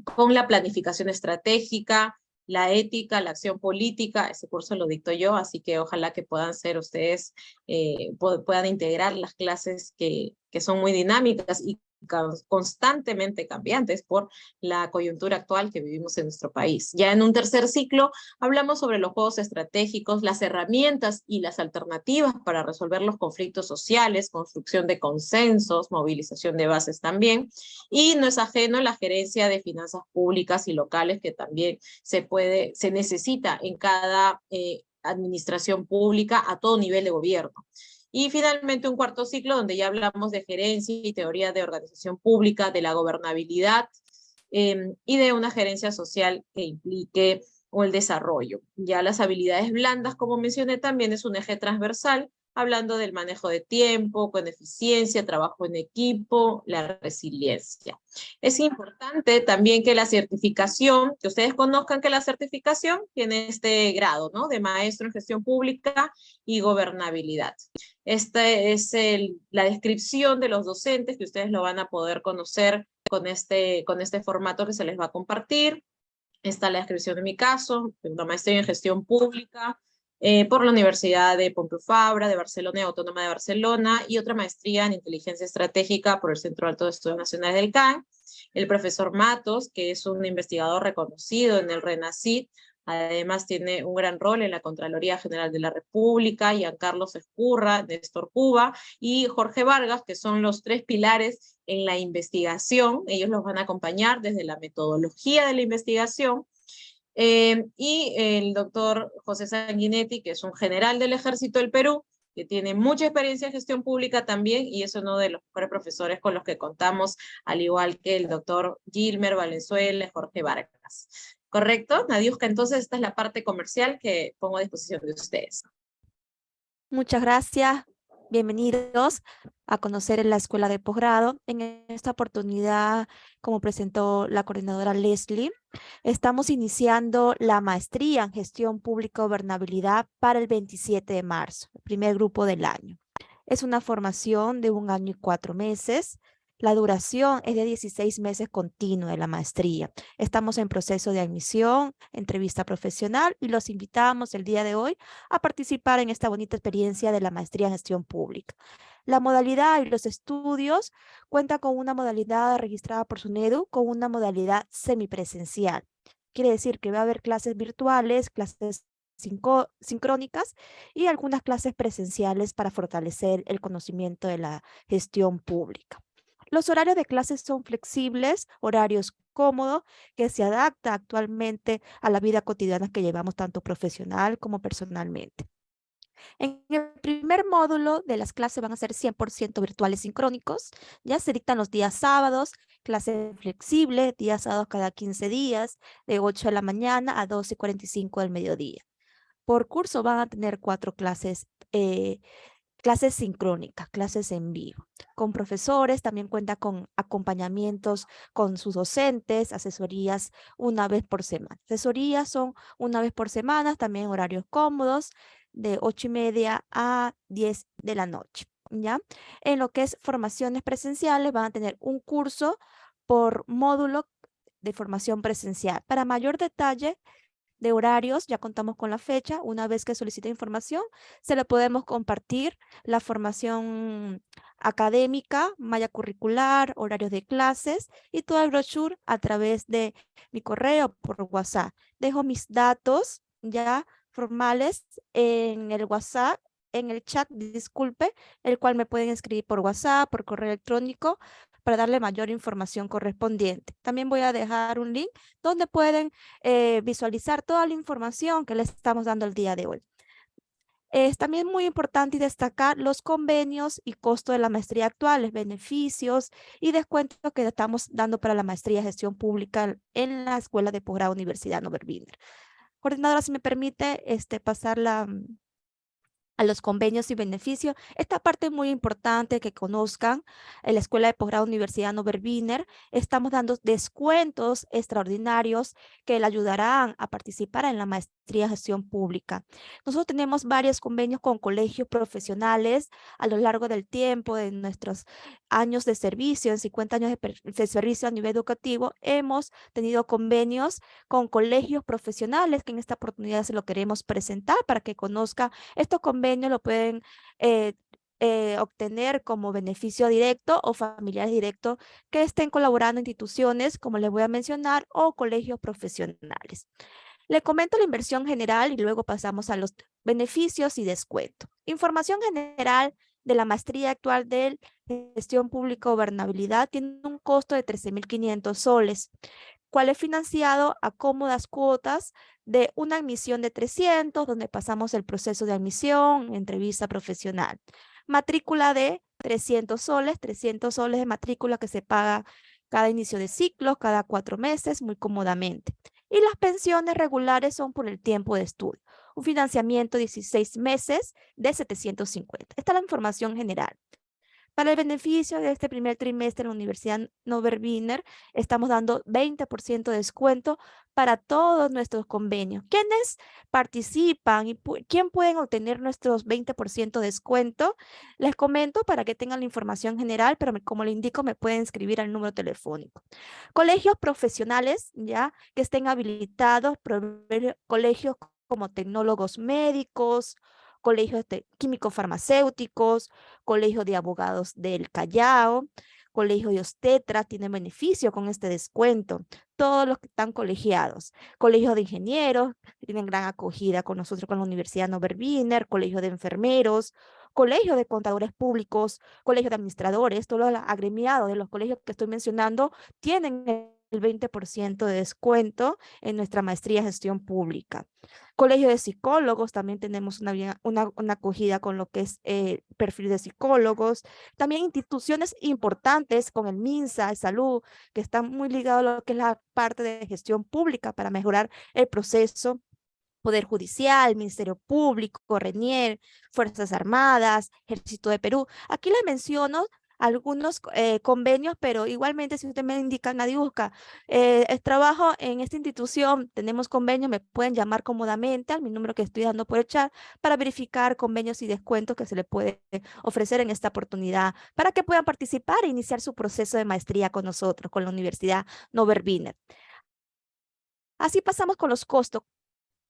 con la planificación estratégica, la ética, la acción política. Ese curso lo dicto yo, así que ojalá que puedan ser ustedes, puedan integrar las clases que son muy dinámicas y constantemente cambiantes por la coyuntura actual que vivimos en nuestro país. Ya en un tercer ciclo hablamos sobre los juegos estratégicos, las herramientas y las alternativas para resolver los conflictos sociales, construcción de consensos, movilización de bases también, y no es ajeno la gerencia de finanzas públicas y locales, que también se necesita en cada administración pública a todo nivel de gobierno. Y finalmente un cuarto ciclo donde ya hablamos de gerencia y teoría de organización pública, de la gobernabilidad y de una gerencia social que implique el desarrollo. Ya las habilidades blandas, como mencioné, también es un eje transversal, hablando del manejo de tiempo, con eficiencia, trabajo en equipo, la resiliencia. Es importante también que la certificación, que ustedes conozcan que la certificación tiene este grado, ¿no? De maestro en gestión pública y gobernabilidad. Esta es la descripción de los docentes, que ustedes lo van a poder conocer con este formato que se les va a compartir. Está la descripción de mi caso, una maestría en gestión pública, por la Universidad de Pompeu Fabra de Barcelona y Autónoma de Barcelona, y otra maestría en inteligencia estratégica por el Centro Alto de Estudios Nacionales del CAN. El profesor Matos, que es un investigador reconocido en el RENACIT, además tiene un gran rol en la Contraloría General de la República, Giancarlos Escurra, Néstor Cuba y Jorge Vargas, que son los tres pilares en la investigación. Ellos los van a acompañar desde la metodología de la investigación. Y el doctor José Sanguinetti, que es un general del Ejército del Perú, que tiene mucha experiencia en gestión pública también, y es uno de los mejores profesores con los que contamos, al igual que el doctor Gilmer Valenzuela y Jorge Vargas. ¿Correcto, Nadiuska? Entonces esta es la parte comercial que pongo a disposición de ustedes. Muchas gracias. Bienvenidos a conocer la Escuela de Posgrado. En esta oportunidad, como presentó la coordinadora Leslie, estamos iniciando la maestría en Gestión Pública y Gobernabilidad para el 27 de marzo, el primer grupo del año. Es una formación de 1 año y 4 meses. La duración es de 16 meses continua de la maestría. Estamos en proceso de admisión, entrevista profesional, y los invitamos el día de hoy a participar en esta bonita experiencia de la maestría en gestión pública. La modalidad y los estudios cuenta con una modalidad registrada por SUNEDU con una modalidad semipresencial. Quiere decir que va a haber clases virtuales, clases sincrónicas y algunas clases presenciales para fortalecer el conocimiento de la gestión pública. Los horarios de clases son flexibles, horarios cómodos, que se adapta actualmente a la vida cotidiana que llevamos tanto profesional como personalmente. En el primer módulo de las clases van a ser 100% virtuales sincrónicos. Ya se dictan los días sábados, clase flexible, días sábados cada 15 días, de 8 de la mañana a 12:45 del mediodía. Por curso van a tener 4 clases clases sincrónicas, clases en vivo, con profesores. También cuenta con acompañamientos con sus docentes, asesorías una vez por semana. Asesorías son una vez por semana, también horarios cómodos, de 8:30 a 10 de la noche, ¿ya? En lo que es formaciones presenciales, van a tener un curso por módulo de formación presencial. Para mayor detalle de horarios, ya contamos con la fecha. Una vez que solicite información, se le podemos compartir la formación académica, malla curricular, horarios de clases y todo el brochure a través de mi correo por WhatsApp. Dejo mis datos ya formales en el WhatsApp, en el chat, disculpe, el cual me pueden escribir por WhatsApp, por correo electrónico, para darle mayor información correspondiente. También voy a dejar un link donde pueden visualizar toda la información que les estamos dando el día de hoy. Es también muy importante destacar los convenios y costo de la maestría actuales, beneficios y descuentos que estamos dando para la maestría de gestión pública en la Escuela de Posgrado Universidad Norbert Wiener. Coordinadora, si me permite pasarla a los convenios y beneficios. Esta parte es muy importante que conozcan. En la Escuela de Posgrado Universidad Norbert Wiener estamos dando descuentos extraordinarios que le ayudarán a participar en la maestría en gestión pública. Nosotros tenemos varios convenios con colegios profesionales a lo largo del tiempo de nuestros años de servicio, en 50 años de servicio a nivel educativo. Hemos tenido convenios con colegios profesionales que en esta oportunidad se lo queremos presentar para que conozcan. Estos convenios lo pueden obtener como beneficio directo o familiares directos que estén colaborando en instituciones, como les voy a mencionar, o colegios profesionales. Le comento la inversión general y luego pasamos a los beneficios y descuento. Información general de la maestría actual de gestión pública gobernabilidad tiene un costo de 13.500 soles, cual es financiado a cómodas cuotas de una admisión de 300, donde pasamos el proceso de admisión, entrevista profesional. Matrícula de 300 soles de matrícula que se paga cada inicio de ciclo, cada 4 meses, muy cómodamente. Y las pensiones regulares son por el tiempo de estudio. Un financiamiento de 16 meses de 750. Esta es la información general. Para el beneficio de este primer trimestre en la Universidad Norbert Wiener, estamos dando 20% de descuento para todos nuestros convenios. ¿Quiénes participan y quién pueden obtener nuestros 20% de descuento? Les comento para que tengan la información general, pero como le indico, me pueden escribir al número telefónico. Colegios profesionales, ya que estén habilitados, colegios como tecnólogos médicos, colegios de químicos farmacéuticos, colegio de abogados del Callao, colegio de obstetras, tienen beneficio con este descuento. Todos los que están colegiados. Colegio de ingenieros, tienen gran acogida con nosotros, con la Universidad Norbert Wiener, colegio de enfermeros, colegio de contadores públicos, colegio de administradores, todos los agremiados de los colegios que estoy mencionando tienen el 20% de descuento en nuestra maestría en gestión pública. Colegio de psicólogos, también tenemos una acogida con lo que es perfil de psicólogos. También instituciones importantes con el MINSA de salud, que están muy ligados a lo que es la parte de gestión pública para mejorar el proceso. Poder Judicial, Ministerio Público, RENIER, Fuerzas Armadas, Ejército de Perú. Aquí les menciono algunos convenios, pero igualmente si usted me indica, nadie busca, trabajo en esta institución, tenemos convenios, me pueden llamar cómodamente al mi número que estoy dando por el chat para verificar convenios y descuentos que se le puede ofrecer en esta oportunidad para que puedan participar e iniciar su proceso de maestría con nosotros, con la Universidad Norbert Wiener. Así pasamos con los costos.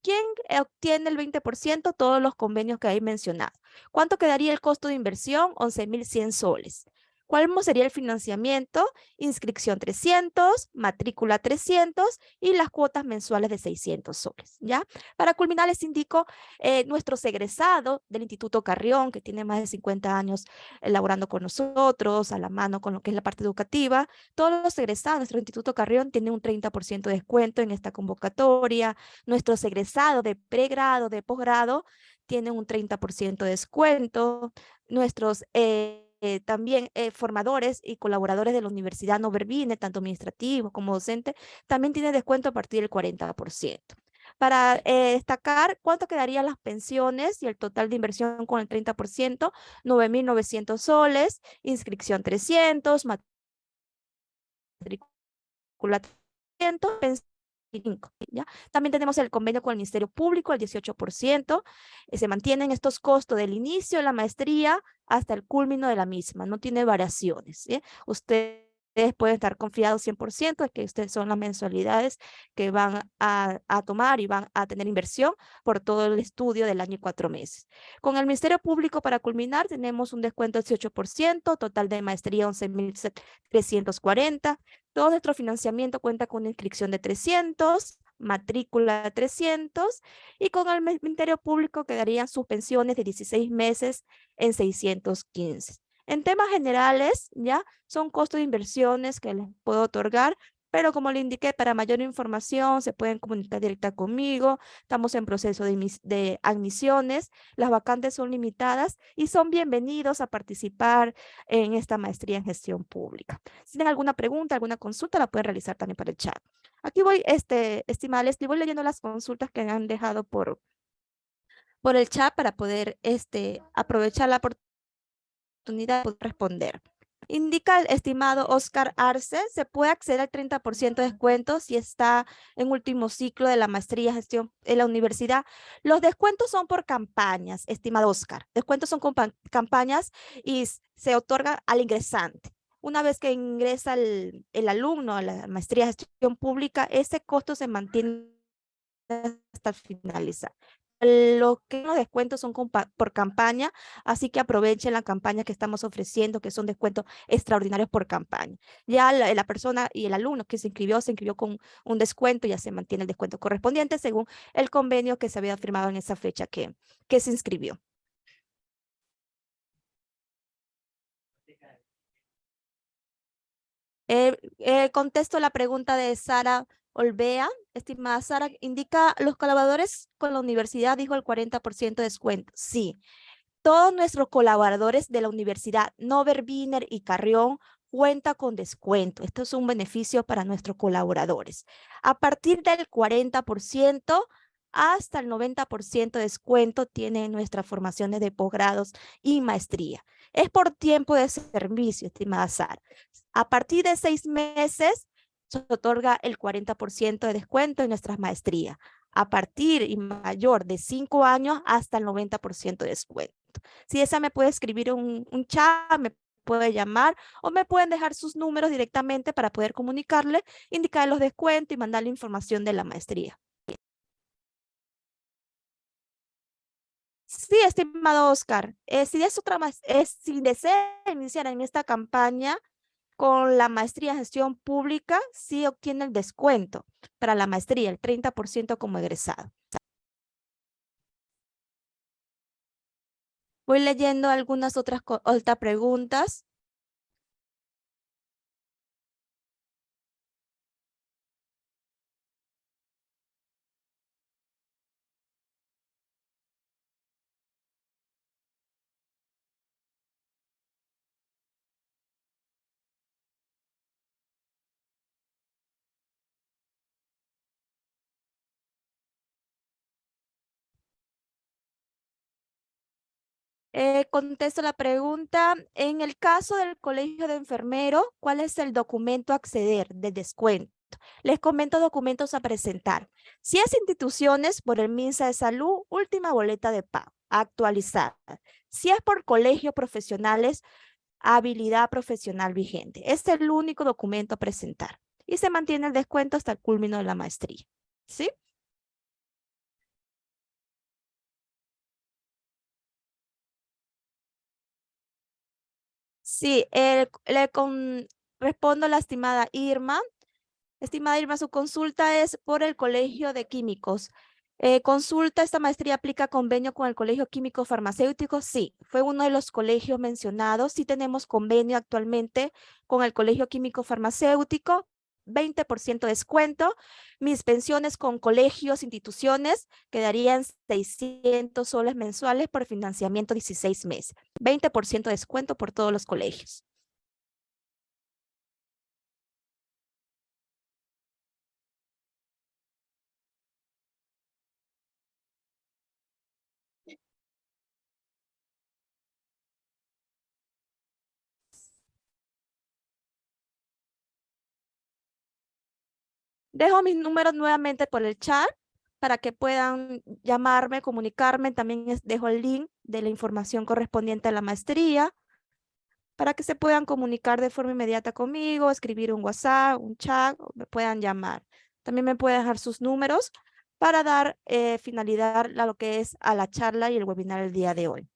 ¿Quién obtiene el 20%? Todos los convenios que hay mencionado. ¿Cuánto quedaría el costo de inversión? 11.100 soles. ¿Cuál sería el financiamiento? Inscripción 300, matrícula 300 y las cuotas mensuales de 600 soles, ¿ya? Para culminar les indico nuestros egresados del Instituto Carrión, que tiene más de 50 años elaborando con nosotros, a la mano con lo que es la parte educativa. Todos los egresados de nuestro Instituto Carrión tienen un 30% de descuento en esta convocatoria. Nuestros egresados de pregrado, de posgrado, tienen un 30% de descuento. Nuestros también formadores y colaboradores de la Universidad Norbert Wiener, tanto administrativos como docentes, también tienen descuento a partir del 40%. Para destacar cuánto quedarían las pensiones y el total de inversión con el 30%, 9.900 soles, inscripción 300, matrícula 300, pensión 5, ¿ya? También tenemos el convenio con el Ministerio Público, el 18%. Se mantienen estos costos del inicio de la maestría hasta el culmino de la misma. No tiene variaciones, ¿sí? Ustedes pueden estar confiados 100% de que ustedes son las mensualidades que van a tomar y van a tener inversión por todo el estudio del año y 4 meses. Con el Ministerio Público, para culminar, tenemos un descuento del 18%, total de maestría 11.340. Todo nuestro financiamiento cuenta con una inscripción de 300, matrícula 300 y con el Ministerio Público quedarían sus pensiones de 16 meses en 615. En temas generales, ya son costos de inversiones que les puedo otorgar, Pero como le indiqué, para mayor información se pueden comunicar directa conmigo. Estamos en proceso de admisiones. Las vacantes son limitadas y son bienvenidos a participar en esta maestría en gestión pública. Si tienen alguna pregunta, alguna consulta, la pueden realizar también por el chat. Aquí voy, estimada Leslie, voy leyendo las consultas que han dejado por el chat para poder aprovechar la oportunidad de poder responder. Indica el estimado Oscar Arce, se puede acceder al 30% de descuento si está en último ciclo de la maestría gestión en la universidad. Los descuentos son por campañas, estimado Oscar. Descuentos son con campañas y se otorga al ingresante. Una vez que ingresa el alumno a la maestría de gestión pública, ese costo se mantiene hasta finalizar. Los descuentos son por campaña, así que aprovechen la campaña que estamos ofreciendo, que son descuentos extraordinarios por campaña. Ya la persona y el alumno que se inscribió con un descuento, ya se mantiene el descuento correspondiente según el convenio que se había firmado en esa fecha que se inscribió. Contesto la pregunta de Sara Olvea. Estimada Sara, indica los colaboradores con la universidad, dijo el 40% de descuento. Sí, todos nuestros colaboradores de la universidad, Nover, Wiener y Carrión, cuenta con descuento. Esto es un beneficio para nuestros colaboradores. A partir del 40% hasta el 90% de descuento tienen nuestras formaciones de posgrados y maestría. Es por tiempo de servicio, estimada Sara. A partir de 6 meses se otorga el 40% de descuento en nuestras maestrías. A partir y mayor de 5 años hasta el 90% de descuento. Si esa me puede escribir un chat, me puede llamar o me pueden dejar sus números directamente para poder comunicarle, indicar los descuentos y mandarle información de la maestría. Sí, estimado Oscar, si desea iniciar en esta campaña con la maestría en gestión pública, sí obtiene el descuento para la maestría, el 30% como egresado. Voy leyendo algunas otras preguntas. Contesto la pregunta. En el caso del colegio de enfermeros, ¿cuál es el documento a acceder de descuento? Les comento documentos a presentar. Si es instituciones, por el MINSA de Salud, última boleta de pago, actualizada. Si es por colegios profesionales, habilidad profesional vigente. Este es el único documento a presentar. Y se mantiene el descuento hasta el culmino de la maestría. ¿Sí? Sí, respondo a la estimada Irma. Estimada Irma, su consulta es por el Colegio de Químicos. Consulta, ¿esta maestría aplica convenio con el Colegio Químico Farmacéutico? Sí, fue uno de los colegios mencionados. Sí tenemos convenio actualmente con el Colegio Químico Farmacéutico. 20% descuento. Mis pensiones con colegios, instituciones, quedarían 600 soles mensuales por financiamiento 16 meses. 20% descuento por todos los colegios. Dejo mis números nuevamente por el chat para que puedan llamarme, comunicarme. También dejo el link de la información correspondiente a la maestría para que se puedan comunicar de forma inmediata conmigo, escribir un WhatsApp, un chat, o me puedan llamar. También me pueden dejar sus números para dar finalidad a lo que es a la charla y el webinar el día de hoy.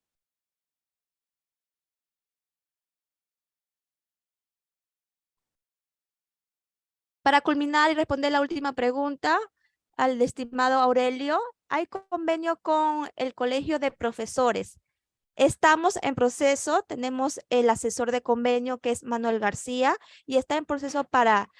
Para culminar y responder la última pregunta al estimado Aurelio, hay convenio con el Colegio de Profesores. Estamos en proceso, tenemos el asesor de convenio que es Manuel García y está en proceso para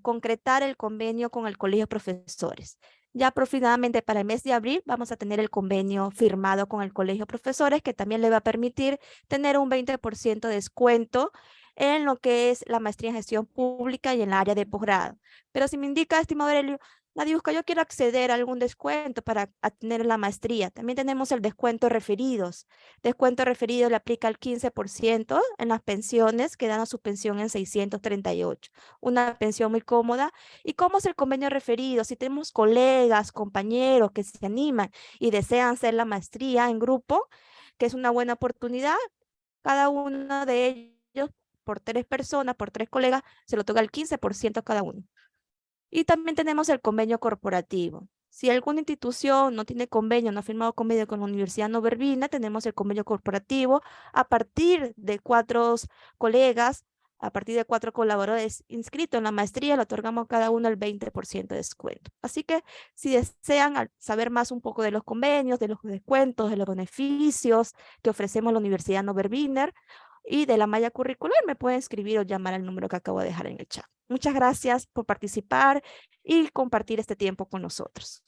concretar el convenio con el Colegio de Profesores. Ya aproximadamente para el mes de abril vamos a tener el convenio firmado con el Colegio de Profesores, que también le va a permitir tener un 20% de descuento en lo que es la maestría en gestión pública y en la área de posgrado. Pero si me indica, estimado Aurelio, Nadiuska, yo quiero acceder a algún descuento para tener la maestría. También tenemos el descuento referidos. Descuento referido le aplica el 15% en las pensiones que dan a su pensión en 638. Una pensión muy cómoda. ¿Y cómo es el convenio referido? Si tenemos colegas, compañeros que se animan y desean hacer la maestría en grupo, que es una buena oportunidad, cada uno de ellos, por 3 personas, por 3 colegas, se lo toca el 15% a cada uno. Y también tenemos el convenio corporativo. Si alguna institución no tiene convenio, no ha firmado convenio con la Universidad Novervina, tenemos el convenio corporativo a partir de 4 colegas, a partir de 4 colaboradores inscritos en la maestría, le otorgamos a cada uno el 20% de descuento. Así que si desean saber más un poco de los convenios, de los descuentos, de los beneficios que ofrecemos la Universidad Novervina y de la malla curricular, me pueden escribir o llamar al número que acabo de dejar en el chat. Muchas gracias por participar y compartir este tiempo con nosotros.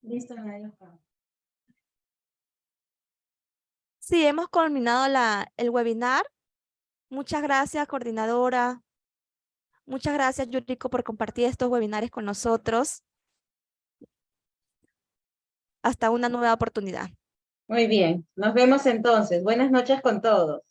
Listo, Nadiuska. Sí, hemos culminado el webinar. Muchas gracias, coordinadora. Muchas gracias, Yuriko, por compartir estos webinars con nosotros. Hasta una nueva oportunidad. Muy bien, nos vemos entonces. Buenas noches con todos.